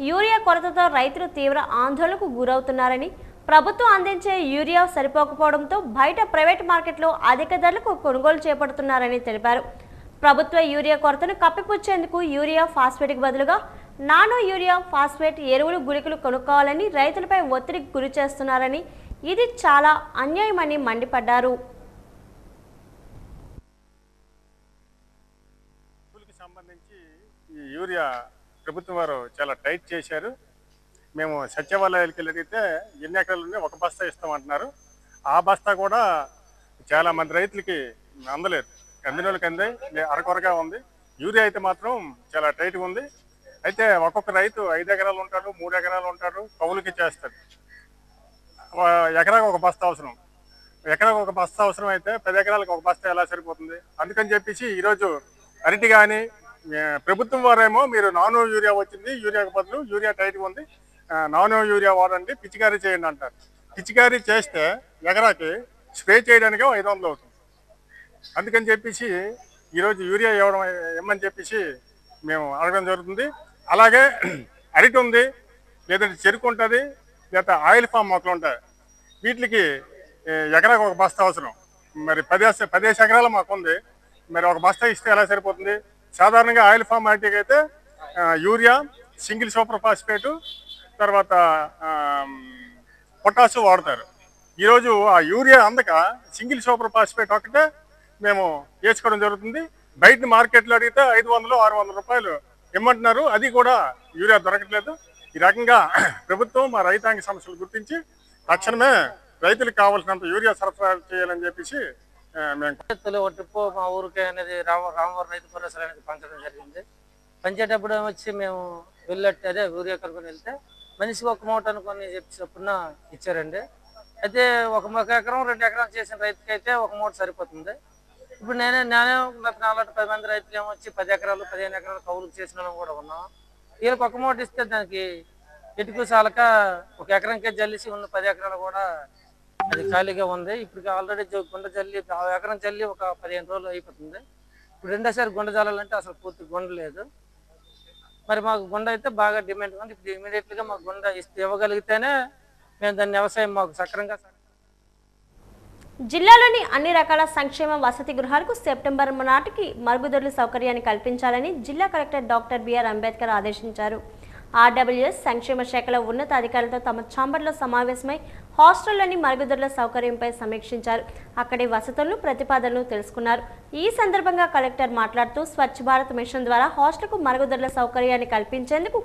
యూరియా కొరతతో రైతులు తీవ్ర ఆందోళనకు గురవుతున్నారని, ప్రభుత్వం అందించే యూరియా సరిపోకపోవడంతో బయట ప్రైవేట్ మార్కెట్లో అధిక ధరలకు కొనుగోలు చేపడుతున్నారని తెలిపారు. ప్రభుత్వ యూరియా కొరతను కప్పిపుచ్చేందుకు యూరియా ఫాస్ఫేట్కి బదులుగా నానో యూరియా ఫాస్ఫేట్ ఎరువులు గుళికలు కొనుక్కోవాలని రైతులపై ఒత్తిడికి గురి చేస్తున్నారని, ఇది చాలా అన్యాయమని మండిపడ్డారు.
సంబంధించి ఈ యూరియా ప్రభుత్వం వారు చాలా టైట్ చేశారు. మేము సచివాలయాలకు వెళ్ళి అడిగితే ఎన్ని ఎకరాలు ఉన్నాయి, 1 బస్తా ఇస్తామంటున్నారు. ఆ బస్తా కూడా చాలా మంది రైతులకి అందలేదు. అందిన వాళ్ళకి అందాయి, అరకొరగా ఉంది. యూరియా అయితే మాత్రం చాలా టైట్గా ఉంది. అయితే ఒక్కొక్క రైతు 5 ఎకరాలు ఉంటాడు, 3 ఎకరాలు ఉంటాడు, కౌలుకి చేస్తాడు. ఎకరాకు 1 బస్తా అవసరం. ఎకరాకు 1 బస్తా అవసరం అయితే 10 ఎకరాలకు 1 బస్తా ఎలా సరిపోతుంది? అందుకని చెప్పేసి ఈరోజు అరటి కానీ ప్రభుత్వం వారేమో మీరు నానో యూరియా వచ్చింది, యూరియాకు బదులు యూరియా టైట్గా ఉంది, నానో యూరియా వాడండి, పిచికారీ చేయండి అంటారు. పిచికారీ చేస్తే ఎకరాకి స్ప్రే చేయడానికి 500 అవుతుంది. అందుకని చెప్పేసి ఈరోజు యూరియా ఇవ్వమని చెప్పేసి మేము అడగడం జరుగుతుంది. అలాగే అరటి ఉంది, లేదంటే చెరుకు ఉంటుంది, లేదా ఆయిల్ ఫామ్ మొక్కలు ఉంటాయి. వీటికి ఎకరాకు 1 బస్తా అవసరం. మరి 10 ఎకరాలు మాకు ఉంది. మరి 1 బస్తా ఇస్తే ఎలా సరిపోతుంది? సాధారణంగా ఆయిల్ ఫామ్ అరటికి అయితే యూరియా, సింగిల్ సూపర్ ఫాస్ఫేటు, తర్వాత పొటాసు వాడతారు. ఈరోజు ఆ యూరియా అందక సింగిల్ సూపర్ ఫాస్ఫేట్ ఒకటే మేము వేసుకోవడం జరుగుతుంది. బయట మార్కెట్లో అడిగితే 500-600 రూపాయలు ఇమ్మంటున్నారు. అది కూడా యూరియా దొరకట్లేదు. ఈ రకంగా ప్రభుత్వం మా రైతాంగ సమస్యలు గుర్తించి తక్షణమే రైతులకు కావాల్సినంత యూరియా సరఫరా చేయాలని చెప్పేసి మేము
ట్రిప్పు మా ఊరికి అనేది రామవరం రైతు భరోసా అనేది పంచడం జరిగింది. పంచేటప్పుడు వచ్చి మేము వెళ్ళట్టు అదే యూరియా కనుకొని వెళ్తే మనిషికి 1 మూట అనుకొని చెప్పినప్పుడు ఇచ్చారండి. అయితే 1 ఎకరం 2 ఎకరాలు చేసిన రైతుకి అయితే 1 మూట సరిపోతుంది. ఇప్పుడు నేనే 10 మంది రైతులు ఏమొచ్చి 10 ఎకరాలు 15 ఎకరాలు కౌలుకు చేసిన వాళ్ళం కూడా ఉన్నాం. వీళ్ళకి 1 మూట ఇస్తే దానికి ఎటుకు సాలక 1 ఎకరంకే జల్లిసి ఉన్న 10 ఎకరాలు కూడా అది ఖాళీగా ఉంది. ఇప్పుడు ఆల్రెడీ గుండ జల్లి ఎకరం జల్లి ఒక 15 రోజులు అయిపోతుంది. ఇప్పుడు రెండోసారి గుండ జల్లాలంటే అసలు పూర్తి గుండ లేదు. మరి మాకు గుండ అయితే బాగా డిమాండ్ ఉంది. ఇప్పుడు ఇమీడియట్గా మాకు గుండ ఇవ్వగలిగితేనే మేము దాన్ని వ్యవసాయం మాకు సక్రంగా.
జిల్లాలోని అన్ని రకాల సంక్షేమ వసతి గృహాలకు సెప్టెంబర్ నాటికి మరుగుదొడ్ల సౌకర్యాన్ని కల్పించాలని జిల్లా కలెక్టర్ డాక్టర్ బిఆర్ అంబేద్కర్ ఆదేశించారు. ఆర్డబ్ల్యూఎస్ సంక్షేమ శాఖల ఉన్నత అధికారులతో తమ ఛాంబర్లో సమావేశమై హాస్టల్లోని మరుగుదొడ్ల సౌకర్యంపై సమీక్షించారు. అక్కడి వసతులను ప్రతిపాదనలు తెలుసుకున్నారు. ఈ సందర్భంగా కలెక్టర్ మాట్లాడుతూ స్వచ్ఛ భారత్ మిషన్ ద్వారా హాస్టల్కు మరుగుదొడ్ల సౌకర్యాన్ని కల్పించేందుకు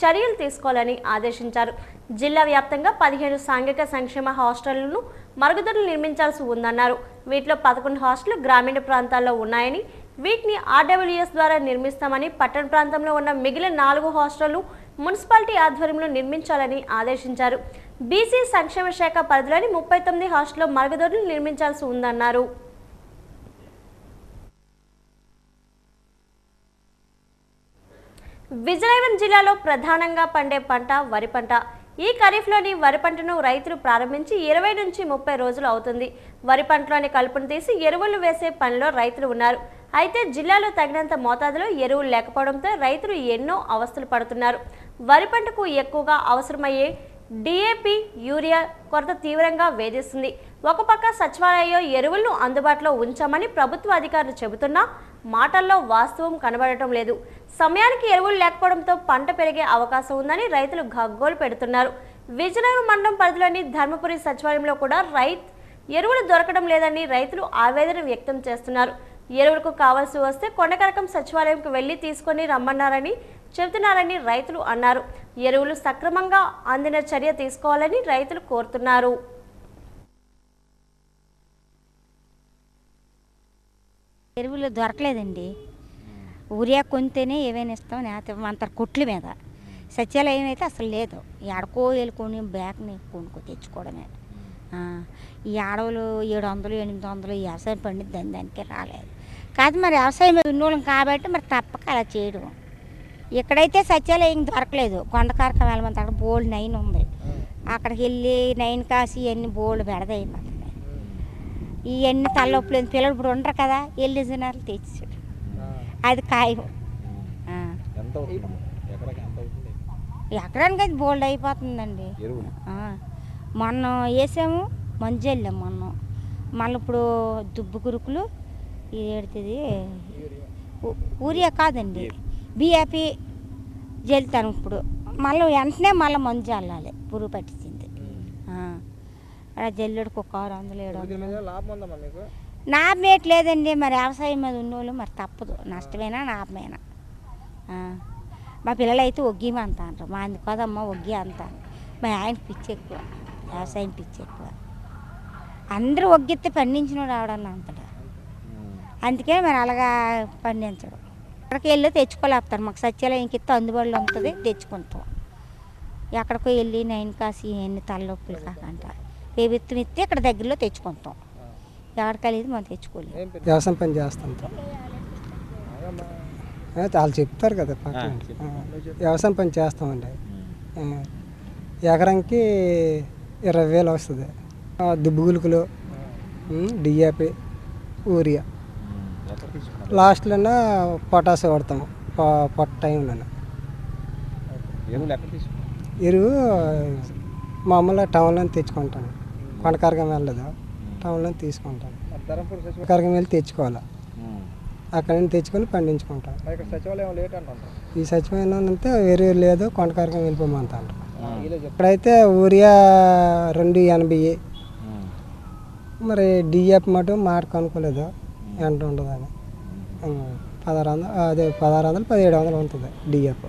చర్యలు తీసుకోవాలని ఆదేశించారు. జిల్లా వ్యాప్తంగా 15 సాంఘిక సంక్షేమ హాస్టళ్లను మరుగుదొడ్లు నిర్మించాల్సి ఉందన్నారు. వీటిలో 11 హాస్టళ్లు గ్రామీణ ప్రాంతాల్లో ఉన్నాయని, వీటిని ఆర్డబ్ల్యూఎస్ ద్వారా నిర్మిస్తామని, పట్టణ ప్రాంతంలో ఉన్న మిగిలిన 4 హాస్టళ్లు మున్సిపాలిటీ ఆధ్వర్యంలో నిర్మించాలని ఆదేశించారు. బీసీ సంక్షేమ శాఖ పరిధిలోని 39 హాస్టల్లో మరుగుదొడ్లు నిర్మించాల్సి ఉందన్నారు. విజయనగరం జిల్లాలో ప్రధానంగా పండే పంట వరి పంట. ఈ ఖరీఫ్లోని వరి పంటను రైతులు ప్రారంభించి 20 నుంచి 30 రోజులు అవుతుంది. వరి పంటలోని కలుపును తీసి ఎరువులు వేసే పనిలో రైతులు ఉన్నారు. అయితే జిల్లాలో తగినంత మోతాదులో ఎరువులు లేకపోవడంతో రైతులు ఎన్నో అవస్థలు పడుతున్నారు. వరి పంటకు ఎక్కువగా అవసరమయ్యే డిఏపి, యూరియా కొరత తీవ్రంగా వేధిస్తుంది. ఒక పక్క సచివాలయంలో ఎరువులను అందుబాటులో ఉంచామని ప్రభుత్వ అధికారులు చెబుతున్నా మాటల్లో వాస్తవం కనబడటం లేదు. సమయానికి ఎరువులు లేకపోవడంతో పంట పెరిగే అవకాశం ఉందని రైతులు గగ్గోలు పెడుతున్నారు. విజయనగరం మండలం పరిధిలోని ధర్మపురి సచివాలయంలో కూడా ఎరువులు దొరకడం లేదని రైతులు ఆవేదన వ్యక్తం చేస్తున్నారు. ఎరువులకు కావాల్సి వస్తే కొండకరకం సచివాలయంకు వెళ్లి తీసుకొని రమ్మన్నారని చెబుతున్నారని రైతులు అన్నారు. ఎరువులు సక్రమంగా అందిన చర్య తీసుకోవాలని రైతులు కోరుతున్నారు.
ఎరువులు దొరకలేదండి. ఊరియా కొంతేనే ఏవైనా ఇస్తాం, అంత కొట్ల మీద. సత్యాలయం అయితే అసలు లేదు. ఎడకో వెళ్ళుకొని బ్యాగ్ని కొనుక్కో తెచ్చుకోవడమే. ఈ ఆడవులు 700, 800 వ్యవసాయం పండిద్ది దానికే రాలేదు. కాదు మరి వ్యవసాయం మీద ఉన్నోళ్ళం కాబట్టి మరి తప్పక అలా చేయడం. ఇక్కడైతే సత్యాలయం దొరకలేదు. కొండకారకం వెళ్ళమంత అక్కడ బోల్డ్ 9 ఉంది. అక్కడికి వెళ్ళి 9 కాసి ఇవన్నీ బోల్డ్ బెడదైపోతుంది. ఇవన్నీ తలనొప్పులు పిల్లలు ఇప్పుడు ఉండరు కదా, వెళ్ళి జనాలు తెచ్చాడు. అది ఖాయం. ఎకరానికి అది బోల్డ్ అయిపోతుందండి. మొన్న వేసాము, మంచి వెళ్ళాము మొన్న. మళ్ళీ ఇప్పుడు దుబ్బు కురుకులు ఇది ఏడుతుంది, ఊరియా కాదండి, బిఏపి జల్లుతాను. ఇప్పుడు మళ్ళీ వెంటనే మంచి చల్లాలి, పురుగు పట్టించింది. జల్లుడికి ఒక 600, 700 లాభం ఏట్లేదండి. మరి వ్యవసాయం మీద ఉన్నోళ్ళు మరి తప్పదు, నష్టమైనా లాభమైనా. మా పిల్లలు అయితే ఒగ్గిమ అంత అంటారు, మా అందుకు కదమ్మా ఒగ్గి అంత. మా ఆయనకి పిచ్చి ఎక్కువ, వ్యవసాయం పిచ్చి ఎక్కువ. అందరూ ఒగ్గిస్తే పండించినోడు ఆవిడన్నా అంతడు. అందుకే మరి అలాగా పండించడం. అక్కడికి వెళ్ళి తెచ్చుకోలేపుతారు. మాకు సత్యాలయంకి ఇస్తే అందుబాటులో ఉంటుంది, తెచ్చుకుంటాం. ఎక్కడికో వెళ్ళి 9 కాసి ఎన్ని తలనొప్పులు కాకంట ప్రభుత్వం ఇస్తే ఇక్కడ దగ్గరలో తెచ్చుకుంటాం. ఎక్కడికెళ్ళేది మనం తెచ్చుకోలేదు.
వ్యవసాయం పని చేస్తాం, వాళ్ళు చెప్తారు కదా. వ్యవసాయం పని చేస్తామండి. ఎకరానికి 20,000 వస్తుంది. దుబ్బు గులుకులు, డిఏపి, ఊరియా. లాస్ట్లోనే పొటాష్ వాడతాము పొట్ట టైంలోనే. ఎరువు మామూలుగా టౌన్లో తెచ్చుకుంటాను. కొండకారకం వెళ్ళదు, టౌన్లో తీసుకుంటాను. కొండకారకం వెళ్ళి తెచ్చుకోవాలి, అక్కడ నుంచి తెచ్చుకొని పండించుకుంటాం. ఈ సచివాలయం అంతా వేరే లేదు, కొండకారకం వెళ్ళిపోమంటారు. ఇక్కడైతే ఊరియా 280, మరి డిఎఫ్ మటు మాట కనుక్కోలేదు, ఎంత ఉండదని. 1600, అదే 1600, 1700 ఉంటుంది డిఎఫ్.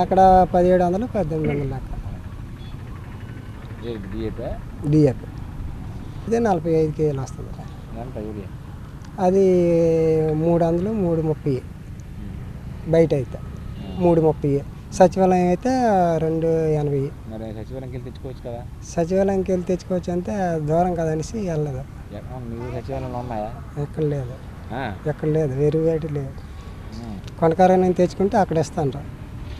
అక్కడ 1700, 1800 లెక్క డిఎఫ్. ఇదే 45 కేజీలు వస్తుంది. అది 300, 330 బయట అయితే 330. సచివాలయం అయితే 280.
సచివాలయంకి తెచ్చుకోవచ్చు కదా.
సచివాలయంకి వెళ్ళి తెచ్చుకోవచ్చు అంటే దూరం కదనేసి వెళ్ళదు.
సచివాలయంలో ఉన్నాయా?
ఎక్కడ లేదు, ఎక్కడ లేదు, వేరు వేటి లేదు. కొనకారం తెచ్చుకుంటే అక్కడ ఇస్తాను.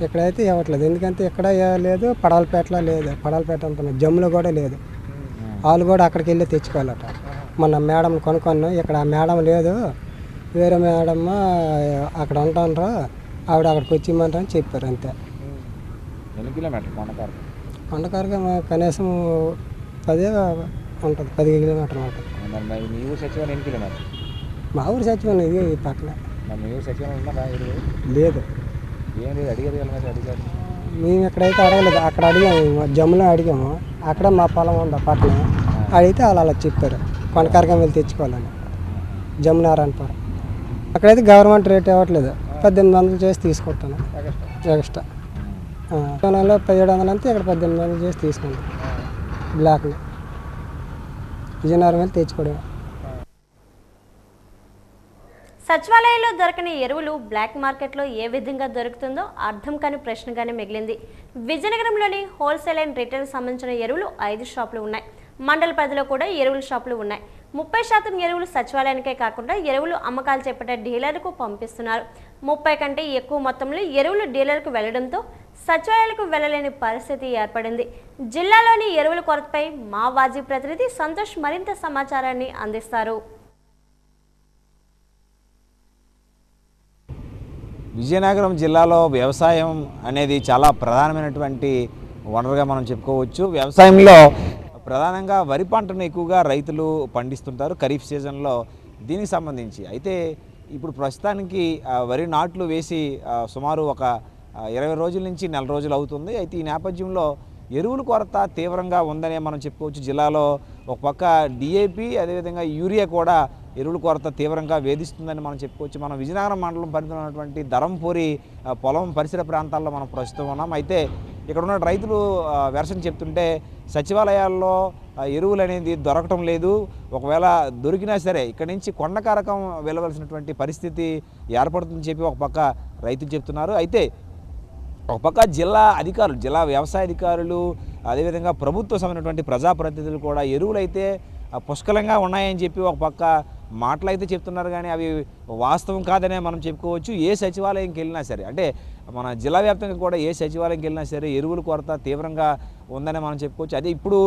ఇక్కడైతే ఇవ్వట్లేదు, ఎందుకంటే ఇక్కడ లేదు, పడవలపేటలో లేదు. పడవలపేట అంటున్నాను, జమ్ములో కూడా లేదు. వాళ్ళు కూడా అక్కడికి వెళ్ళి తెచ్చుకోవాలట. మొన్న మేడం కొనుక్కున్నాం, ఇక్కడ ఆ మేడం లేదు, వేరే మేడం అక్కడ ఉంటాను, ఆవిడ అక్కడికి వచ్చి ఇమ్మంటారని చెప్పారు అంతే.
ఎన్ని కిలోమీటర్ కొండకారకం?
కొండకారకం కనీసం 10 ఉంటుంది, 10 కిలోమీటర్లు ఉంటుంది.
మీ ఊరు సచివాలయం ఎన్ని కిలోమీటర్?
మా ఊరు సచివాలయం ఇది ఈ పక్కన.
మీ ఊరు సచివాలయం ఉన్నదా?
లేదు.
ఏం లేదు, అడిగారు.
మేము ఎక్కడైతే అడగలేదు, అక్కడ అడిగాము, జమ్ములో అడిగాము. అక్కడ మా పొలం ఉంది పక్కన, అడిగితే వాళ్ళు అలా చెప్పారు కొండకారకం వెళ్ళి తెచ్చుకోవాలని. జమ్మునారాయణపురం అక్కడైతే గవర్నమెంట్ రేట్ ఇవ్వట్లేదు, 1800 చేసి తీసుకుంటాను ఎక్స్ట్రా. 1700 అంతే, ఇక్కడ 1800 చేసి తీసుకుంటాం బ్లాక్లో. విజయనగరం వెళ్ళి తెచ్చుకోవడం.
సచివాలయంలో దొరకని ఎరువులు బ్లాక్ మార్కెట్లో ఏ విధంగా దొరుకుతుందో అర్థం కాని ప్రశ్నగానే మిగిలింది. విజయనగరంలోని హోల్సేల్ అండ్ రిటైల్ సంబంధించిన ఎరువులు 5 షాపులు ఉన్నాయి. మండల పరిధిలో కూడా ఎరువుల షాపులు ఉన్నాయి. 30% ఎరువులు సచివాలయానికే కాకుండా ఎరువులు అమ్మకాలు చేపట్టే డీలర్లకు పంపిస్తున్నారు. 30 కంటే ఎక్కువ మొత్తంలో ఎరువులు డీలర్కు వెళ్లడంతో సచివాలయాలకు వెళ్లలేని పరిస్థితి ఏర్పడింది. జిల్లాలోని ఎరువుల కొరతపై మా వాజీ ప్రతినిధి సంతోష్ మరింత సమాచారాన్ని అందిస్తారు.
విజయనగరం జిల్లాలో వ్యవసాయం అనేది చాలా ప్రధానమైనటువంటి వనరుగా మనం చెప్పుకోవచ్చు. వ్యవసాయంలో ప్రధానంగా వరి పంటను ఎక్కువగా రైతులు పండిస్తుంటారు ఖరీఫ్ సీజన్లో. దీనికి సంబంధించి అయితే ఇప్పుడు ప్రస్తుతానికి వరి నాట్లు వేసి సుమారు ఒక 20 రోజుల నుంచి నెల రోజులు అవుతుంది. అయితే ఈ నేపథ్యంలో ఎరువుల కొరత తీవ్రంగా ఉందనే మనం చెప్పుకోవచ్చు. జిల్లాలో ఒక పక్క డిఏపి, అదేవిధంగా యూరియా కూడా ఎరువుల కొరత తీవ్రంగా వేధిస్తుందని మనం చెప్పుకోవచ్చు. మనం విజయనగరం మండలం పరిధిలో ఉన్నటువంటి ధరంపూరి పొలం పరిసర ప్రాంతాల్లో మనం ప్రస్తుతం ఉన్నాం. అయితే ఇక్కడ ఉన్న రైతులు వెర్షన్ చెప్తుంటే సచివాలయాల్లో ఎరువులు అనేది దొరకటం లేదు. ఒకవేళ దొరికినా సరే ఇక్కడి నుంచి కొండకారకం వెళ్ళవలసినటువంటి పరిస్థితి ఏర్పడుతుందని చెప్పి ఒక పక్క రైతులు చెప్తున్నారు. అయితే ఒక పక్క జిల్లా అధికారులు, జిల్లా వ్యవసాయ అధికారులు, అదేవిధంగా ప్రభుత్వ సంబంధించినటువంటి ప్రజాప్రతినిధులు కూడా ఎరువులైతే పుష్కలంగా ఉన్నాయని చెప్పి ఒక పక్క మాటలు అయితే చెప్తున్నారు. కానీ అవి వాస్తవం కాదనే మనం చెప్పుకోవచ్చు. ఏ సచివాలయంకి వెళ్ళినా సరే, అంటే మన జిల్లా వ్యాప్తంగా కూడా ఏ సచివాలయంకి వెళ్ళినా సరే ఎరువుల కొరత తీవ్రంగా ఉందని మనం చెప్పుకోవచ్చు. అదే ఇప్పుడు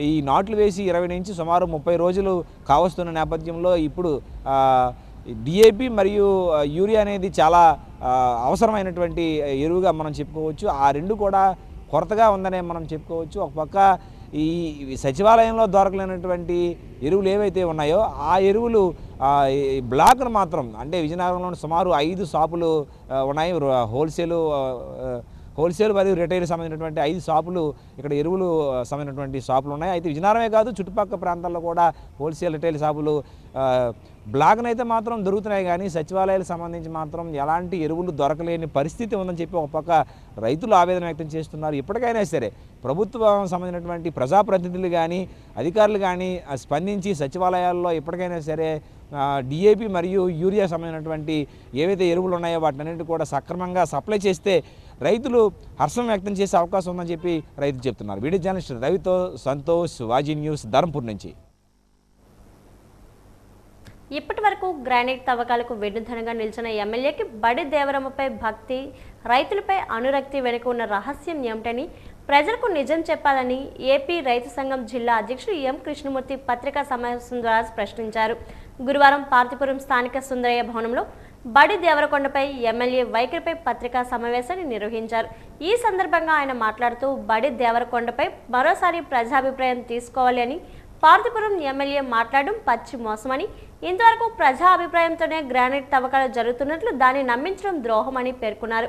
ఈ నాట్లు వేసి 20 నుంచి సుమారు 30 రోజులు కావస్తున్న నేపథ్యంలో ఇప్పుడు డిఏపి మరియు యూరియా అనేది చాలా అవసరమైనటువంటి ఎరువుగా మనం చెప్పుకోవచ్చు. ఆ రెండు కూడా కొరతగా ఉందనే మనం చెప్పుకోవచ్చు. ఒక పక్క ఈ సచివాలయంలో దొరకలేనటువంటి ఎరువులు ఏవైతే ఉన్నాయో ఆ ఎరువులు బ్లాక్ను మాత్రం, అంటే విజయనగరంలో సుమారు 5 షాపులు ఉన్నాయి. హోల్సేల్ మరియు రిటైల్ సంబంధించినటువంటి 5 షాపులు ఇక్కడ ఎరువులు సంబంధించినటువంటి షాపులు ఉన్నాయి. అయితే విజయనగరమే కాదు, చుట్టుపక్కల ప్రాంతాల్లో కూడా హోల్సేల్ రిటైల్ షాపులు బ్లాక్ను అయితే మాత్రం దొరుకుతున్నాయి. కానీ సచివాలయాలకు సంబంధించి మాత్రం ఎలాంటి ఎరువులు దొరకలేని పరిస్థితి ఉందని చెప్పి ఒక పక్క రైతులు ఆవేదన వ్యక్తం చేస్తున్నారు. ఇప్పటికైనా సరే ప్రభుత్వం సంబంధించినటువంటి ప్రజాప్రతినిధులు కానీ అధికారులు కానీ స్పందించి సచివాలయాల్లో ఇప్పటికైనా సరే డిఏపి మరియు యూరియా సంబంధించినటువంటి ఏవైతే ఎరువులు ఉన్నాయో వాటినన్నింటి కూడా సక్రమంగా సప్లై చేస్తే రైతులు హర్షం వ్యక్తం చేసే అవకాశం ఉందని చెప్పి రైతులు చెప్తున్నారు. వీడియో జర్నలిస్ట్ రవితో సంతోష్, వాజీ న్యూస్, ధర్మపూర్ నుంచి.
ఇప్పటి వరకు గ్రానైట్ తవ్వకాలకు వెన్నుదనగా నిలిచిన ఎమ్మెల్యేకి బడి దేవరమ్మపై భక్తి, రైతులపై అనురక్తి వెనుక ఉన్న రహస్యం ఏమిటని, ప్రజలకు నిజం చెప్పాలని ఏపీ రైతు సంఘం జిల్లా అధ్యక్షుడు ఎం కృష్ణమూర్తి పత్రికా సమావేశం ద్వారా ప్రశ్నించారు. గురువారం పార్తీపురం స్థానిక సుందరయ్య భవనంలో బడి దేవరకొండపై ఎమ్మెల్యే వైఖరిపై పత్రికా సమావేశాన్ని నిర్వహించారు. ఈ సందర్భంగా ఆయన మాట్లాడుతూ బడి దేవరకొండపై మరోసారి ప్రజాభిప్రాయం తీసుకోవాలి అని, పార్తీపురం ఎమ్మెల్యే మాట్లాడడం పచ్చి మోసమని, ఇంతవరకు ప్రజా అభిప్రాయంతోనే గ్రానైట్ తవ్వకాలు జరుగుతున్నట్లు దాన్ని నమ్మించడం ద్రోహమని పేర్కొన్నారు.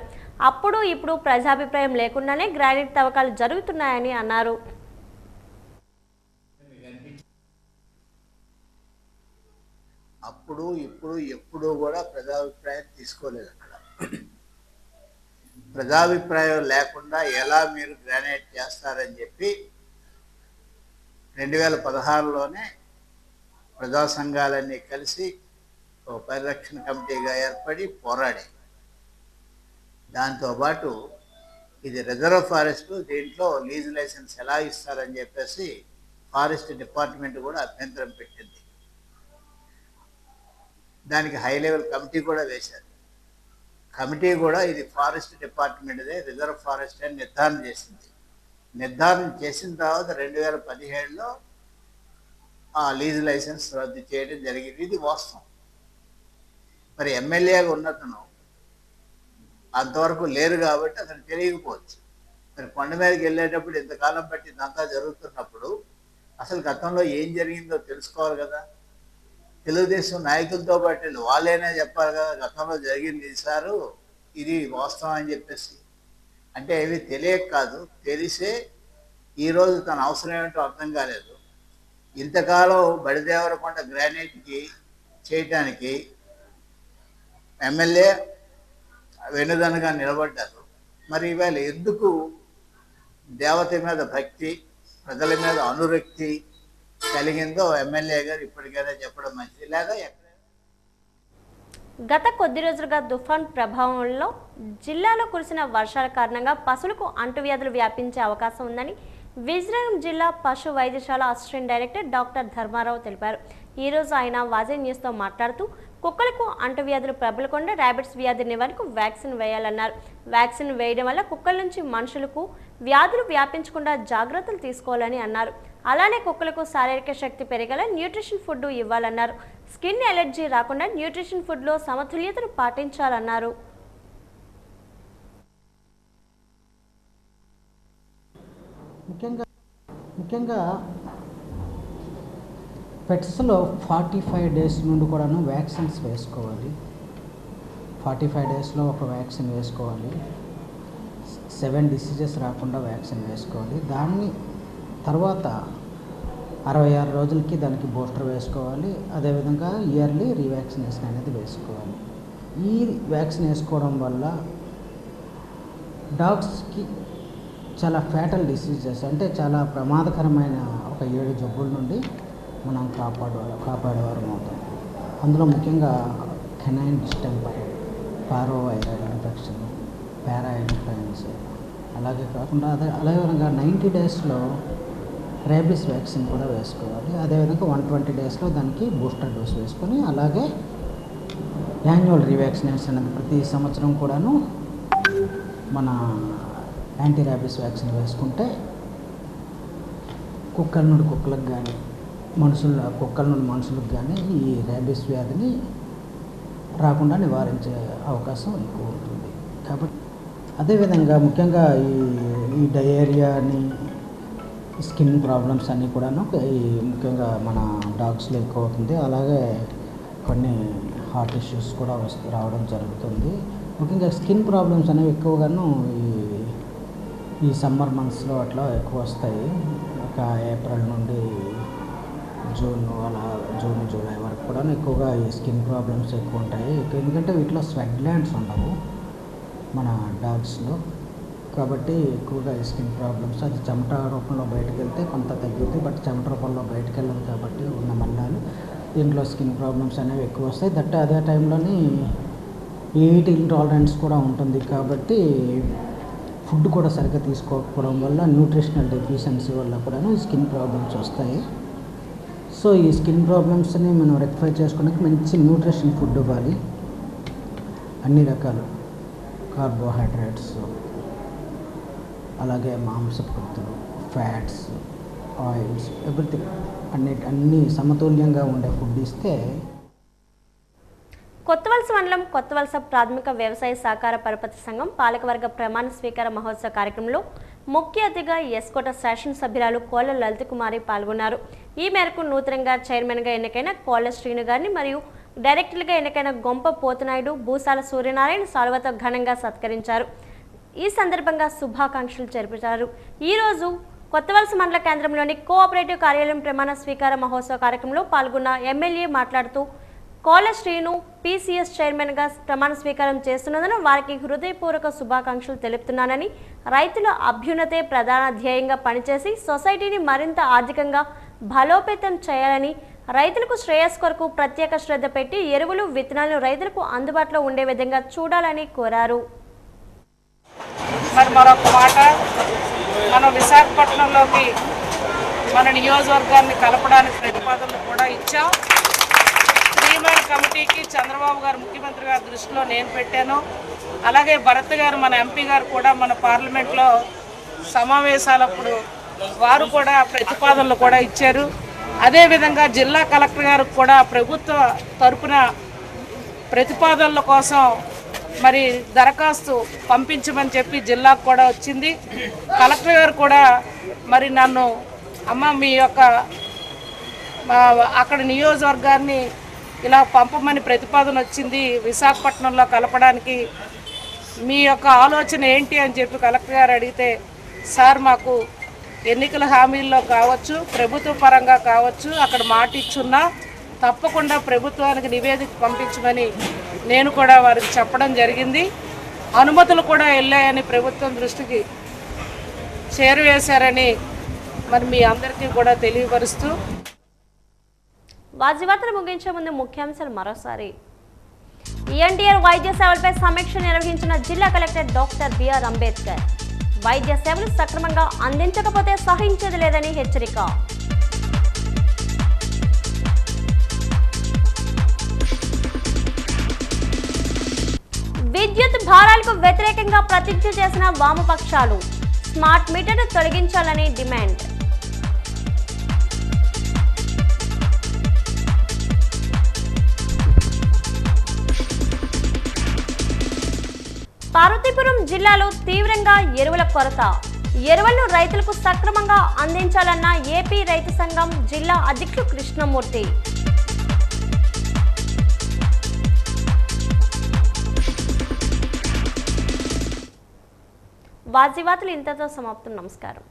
అప్పుడు ఇప్పుడు ప్రజాభిప్రాయం లేకుండానే గ్రానైట్ తవ్వకాలు జరుగుతున్నాయని అన్నారు.
అప్పుడు ఇప్పుడు ఎప్పుడు కూడా ప్రజాభిప్రాయం తీసుకోలేదు. అక్కడ ప్రజాభిప్రాయం లేకుండా ఎలా మీరు గ్రానైట్ చేస్తారని చెప్పి 2016లోనే ప్రజా సంఘాలన్నీ కలిసి ఒక పరిరక్షణ కమిటీగా ఏర్పడి పోరాడి, దాంతోపాటు ఇది రిజర్వ్ ఫారెస్ట్, దీంట్లో లీజ్ లైసెన్స్ ఎలా ఇస్తారని చెప్పేసి ఫారెస్ట్ డిపార్ట్మెంట్ కూడా అభ్యంతరం పెట్టింది. దానికి హై లెవెల్ కమిటీ కూడా వేశారు. కమిటీ కూడా ఇది ఫారెస్ట్ డిపార్ట్మెంట్దే, రిజర్వ్ ఫారెస్ట్ అని నిర్ధారణ చేసింది. నిర్ధారణ చేసిన తర్వాత 2017లో ఆ లీజ్ లైసెన్స్ రద్దు చేయడం జరిగింది. ఇది వాస్తవం. మరి ఎమ్మెల్యేగా ఉన్నతను అంతవరకు లేరు కాబట్టి అతను తెలియకపోవచ్చు. మరి కొండ మీదకి వెళ్ళేటప్పుడు ఇంతకాలం బట్టి ఇదంతా జరుగుతున్నప్పుడు అసలు గతంలో ఏం జరిగిందో తెలుసుకోవాలి కదా. తెలుగుదేశం నాయకులతో పాటు వాళ్ళైనా చెప్పాలి కదా, గతంలో జరిగింది సారు, ఇది వాస్తవం అని చెప్పేసి. అంటే ఇవి తెలియక కాదు, తెలిసే ఈరోజు తన అవసరం ఏమిటో అర్థం కాలేదు. ఇంతకాలం బడిదేవరకొండ గ్రానైట్కి చేయటానికి ఎమ్మెల్యే వెన్నుదనగా నిలబడ్డారు. మరి ఇవాళ ఎందుకు దేవత మీద భక్తి, ప్రజల మీద అనురక్తి కలిగిందో ఎమ్మెల్యే గారు ఇప్పటికైనా చెప్పడం మంచిది. లేదా
గత కొద్ది రోజులుగా తుఫాన్ ప్రభావంలో జిల్లాలో కురిసిన వర్షాల కారణంగా పశువులకు అంటువ్యాధులు వ్యాపించే అవకాశం ఉందని విజయనగరం జిల్లా పశు వైద్యశాల అసిస్టెంట్ డైరెక్టర్ డాక్టర్ ధర్మారావు తెలిపారు. ఈరోజు ఆయన వాజీ న్యూస్తో మాట్లాడుతూ కుక్కలకు అంటువ్యాధులు ప్రబలకుండా ర్యాబిట్స్ వ్యాధి నివారణకు వ్యాక్సిన్ వేయాలన్నారు. వ్యాక్సిన్ వేయడం వల్ల కుక్కల నుంచి మనుషులకు వ్యాధులు వ్యాపించకుండా జాగ్రత్తలు తీసుకోవాలని అన్నారు. అలానే కుక్కలకు శారీరక శక్తి పెరిగేలా న్యూట్రిషన్ ఫుడ్ ఇవ్వాలన్నారు. స్కిన్ ఎలర్జీ రాకుండా న్యూట్రిషన్ ఫుడ్లో సమతుల్యతను పాటించాలన్నారు.
ముఖ్యంగా పెట్స్లో 45 డేస్ నుండి కూడాను వ్యాక్సిన్స్ వేసుకోవాలి. 45 డేస్లో ఒక వ్యాక్సిన్ వేసుకోవాలి. 7 డిసీజెస్ రాకుండా వ్యాక్సిన్ వేసుకోవాలి. దాన్ని తర్వాత 66 రోజులకి దానికి బూస్టర్ వేసుకోవాలి. అదేవిధంగా ఇయర్లీ రీవ్యాక్సినేషన్ అనేది వేసుకోవాలి. ఈ వ్యాక్సిన్ వేసుకోవడం వల్ల డాగ్స్కి చాలా ఫ్యాటల్ డిసీజెస్ అంటే చాలా ప్రమాదకరమైన ఒక 7 జబ్బుల నుండి మనం కాపాడేవారం అవుతాం. అందులో ముఖ్యంగా కెనైన్ డిస్టెంపర్, పారోవైరల్ ఇన్ఫెక్షన్, పారా ఇన్ఫ్లుయెన్సా, అలాగే కాకుండా అదేవిధంగా 90 డేస్లో రేబీస్ వ్యాక్సిన్ కూడా వేసుకోవాలి. అదేవిధంగా 120 డేస్లో దానికి బూస్టర్ డోస్ వేసుకొని అలాగే యాన్యువల్ రీవ్యాక్సినేషన్ అనేది ప్రతి సంవత్సరం కూడాను మన యాంటీ ర్యాబీస్ వ్యాక్సిన్ వేసుకుంటే కుక్కల నుండి కుక్కలకు కానీ కుక్కల నుండి మనుషులకు కానీ ఈ ర్యాబీస్ వ్యాధిని రాకుండా నివారించే అవకాశం ఎక్కువ ఉంటుంది. కాబట్టి అదేవిధంగా ముఖ్యంగా ఈ డయేరియాని, స్కిన్ ప్రాబ్లమ్స్ అన్నీ కూడాను ముఖ్యంగా మన డాగ్స్లో ఎక్కువ అవుతుంది. అలాగే కొన్ని హార్ట్ ఇష్యూస్ కూడా రావడం జరుగుతుంది. ముఖ్యంగా స్కిన్ ప్రాబ్లమ్స్ అనేవి ఎక్కువగాను ఈ సమ్మర్ మంత్స్లో అట్లా ఎక్కువ వస్తాయి. ఒక ఏప్రిల్ నుండి జూన్ జూలై వరకు కూడా ఎక్కువగా ఈ స్కిన్ ప్రాబ్లమ్స్ ఎక్కువ ఉంటాయి. ఎందుకంటే వీటిలో స్వెట్ గ్లాండ్స్ ఉండవు మన డాగ్స్లో. కాబట్టి ఎక్కువగా ఈ స్కిన్ ప్రాబ్లమ్స్ అది చెమట రూపంలో బయటకు వెళ్తే కొంత తగ్గుతుంది. బట్ చెమట రూపంలో బయటకు వెళ్ళదు కాబట్టి ఉన్న మల్లాలు దీంట్లో స్కిన్ ప్రాబ్లమ్స్ అనేవి ఎక్కువ వస్తాయి. అదే టైంలోని హీట్ ఇంటాలరెన్స్ కూడా ఉంటుంది. కాబట్టి ఫుడ్ కూడా సరిగ్గా తీసుకోకపోవడం వల్ల న్యూట్రిషనల్ డెఫిషియన్సీ వల్ల కూడా స్కిన్ ప్రాబ్లమ్స్ వస్తాయి. సో ఈ స్కిన్ ప్రాబ్లమ్స్ని మనం రెక్టిఫై చేసుకోవడానికి మంచి న్యూట్రిషన్ ఫుడ్ ఇవ్వాలి. అన్ని రకాలు కార్బోహైడ్రేట్స్, అలాగే మాంసకృతులు, ఫ్యాట్స్, ఆయిల్స్, ఎవ్రీథింగ్ అన్ని సమతుల్యంగా ఉండే ఫుడ్ ఇస్తే.
కొత్తవలస మండలం కొత్తవలస ప్రాథమిక వ్యవసాయ సహకార పరపతి సంఘం పాలకవర్గ ప్రమాణ స్వీకార మహోత్సవ కార్యక్రమంలో ముఖ్య అతిథిగా ఎస్కోట శాసన సభ్యురాలు కోళ్ల లలిత కుమారి పాల్గొన్నారు. ఈ మేరకు నూతనంగా చైర్మన్గా ఎన్నికైన కోళ్ల శ్రీను గారిని మరియు డైరెక్టర్గా ఎన్నికైన గొంప పోతునాయుడు, భూసాల సూర్యనారాయణ సాల్వతో ఘనంగా సత్కరించారు. ఈ సందర్భంగా శుభాకాంక్షలు జరిపారు. ఈరోజు కొత్తవలస మండల కేంద్రంలోని కోఆపరేటివ్ కార్యాలయం ప్రమాణ స్వీకార మహోత్సవ కార్యక్రమంలో పాల్గొన్న ఎమ్మెల్యే మాట్లాడుతూ కోళ్ల శ్రీను పీసీఎస్ చైర్మన్గా ప్రమాణ స్వీకారం చేస్తున్నందున వారికి హృదయపూర్వక శుభాకాంక్షలు తెలుపుతున్నానని, రైతుల అభ్యున్నతే ప్రధాన ధ్యేయంగా పనిచేసి సొసైటీని మరింత ఆర్థికంగా బలోపేతం చేయాలని, రైతులకు శ్రేయస్ కొరకు ప్రత్యేక శ్రద్ధ పెట్టి ఎరువులు, విత్తనాలను రైతులకు అందుబాటులో ఉండే విధంగా చూడాలని కోరారు.
మరి మరొక మాట, మన విశాఖపట్నంలోకి మన నియోజకవర్గాన్ని కలపడానికి ప్రతిపాదనలు కూడా ఇచ్చాం. శ్రీమైన కమిటీకి చంద్రబాబు గారు ముఖ్యమంత్రి గారి దృష్టిలో నేను పెట్టాను. అలాగే భరత్ గారు మన ఎంపీ గారు కూడా మన పార్లమెంట్లో సమావేశాలప్పుడు వారు కూడా ప్రతిపాదనలు కూడా ఇచ్చారు. అదేవిధంగా జిల్లా కలెక్టర్ గారు కూడా ప్రభుత్వ తరపున ప్రతిపాదనల కోసం మరి దరఖాస్తు పంపించమని చెప్పి జిల్లాకు కూడా వచ్చింది. కలెక్టర్ గారు కూడా మరి నన్ను అమ్మ మీ యొక్క అక్కడ నియోజకవర్గాన్ని ఇలా పంపమని ప్రతిపాదన వచ్చింది విశాఖపట్నంలో కలపడానికి, మీ యొక్క ఆలోచన ఏంటి అని చెప్పి కలెక్టర్ గారు అడిగితే, సార్ మాకు ఎన్నికల హామీల్లో కావచ్చు, ప్రభుత్వ పరంగా కావచ్చు, అక్కడ మాట ఇచ్చున్నా తప్పకుండా ప్రభుత్వానికి నివేదిక పంపించమని నేను కూడా వారికి చెప్పడం జరిగింది. అనుమతులు కూడా వెళ్ళాయని ప్రభుత్వం దృష్టికి చేరవేశారని మరి మీ అందరికీ కూడా తెలియపరుస్తూ
వార్తలు ముగించే ముందు ముఖ్యాంశాలు మరోసారి. ఎన్టీఆర్ వైద్య సేవలపై సమీక్ష నిర్వహించిన జిల్లా కలెక్టర్ డాక్టర్ బిఆర్ అంబేద్కర్. వైద్య సేవలు సక్రమంగా అందించకపోతే సహించేది లేదని హెచ్చరిక. విద్యుత్ భారాలకు వ్యతిరేకంగా ప్రతిజ్ఞ చేసిన వామపక్షాలు. స్మార్ట్ మీటర్ను తొలగించాలని డిమాండ్. పార్వతీపురం జిల్లాలో తీవ్రంగా ఎరువుల కొరత. ఎరువులను రైతులకు సక్రమంగా అందించాలన్న ఏపీ రైతు సంఘం జిల్లా అధ్యక్షుడు కృష్ణమూర్తి. వార్తలు ఇంతతో సమాప్తం. నమస్కారం.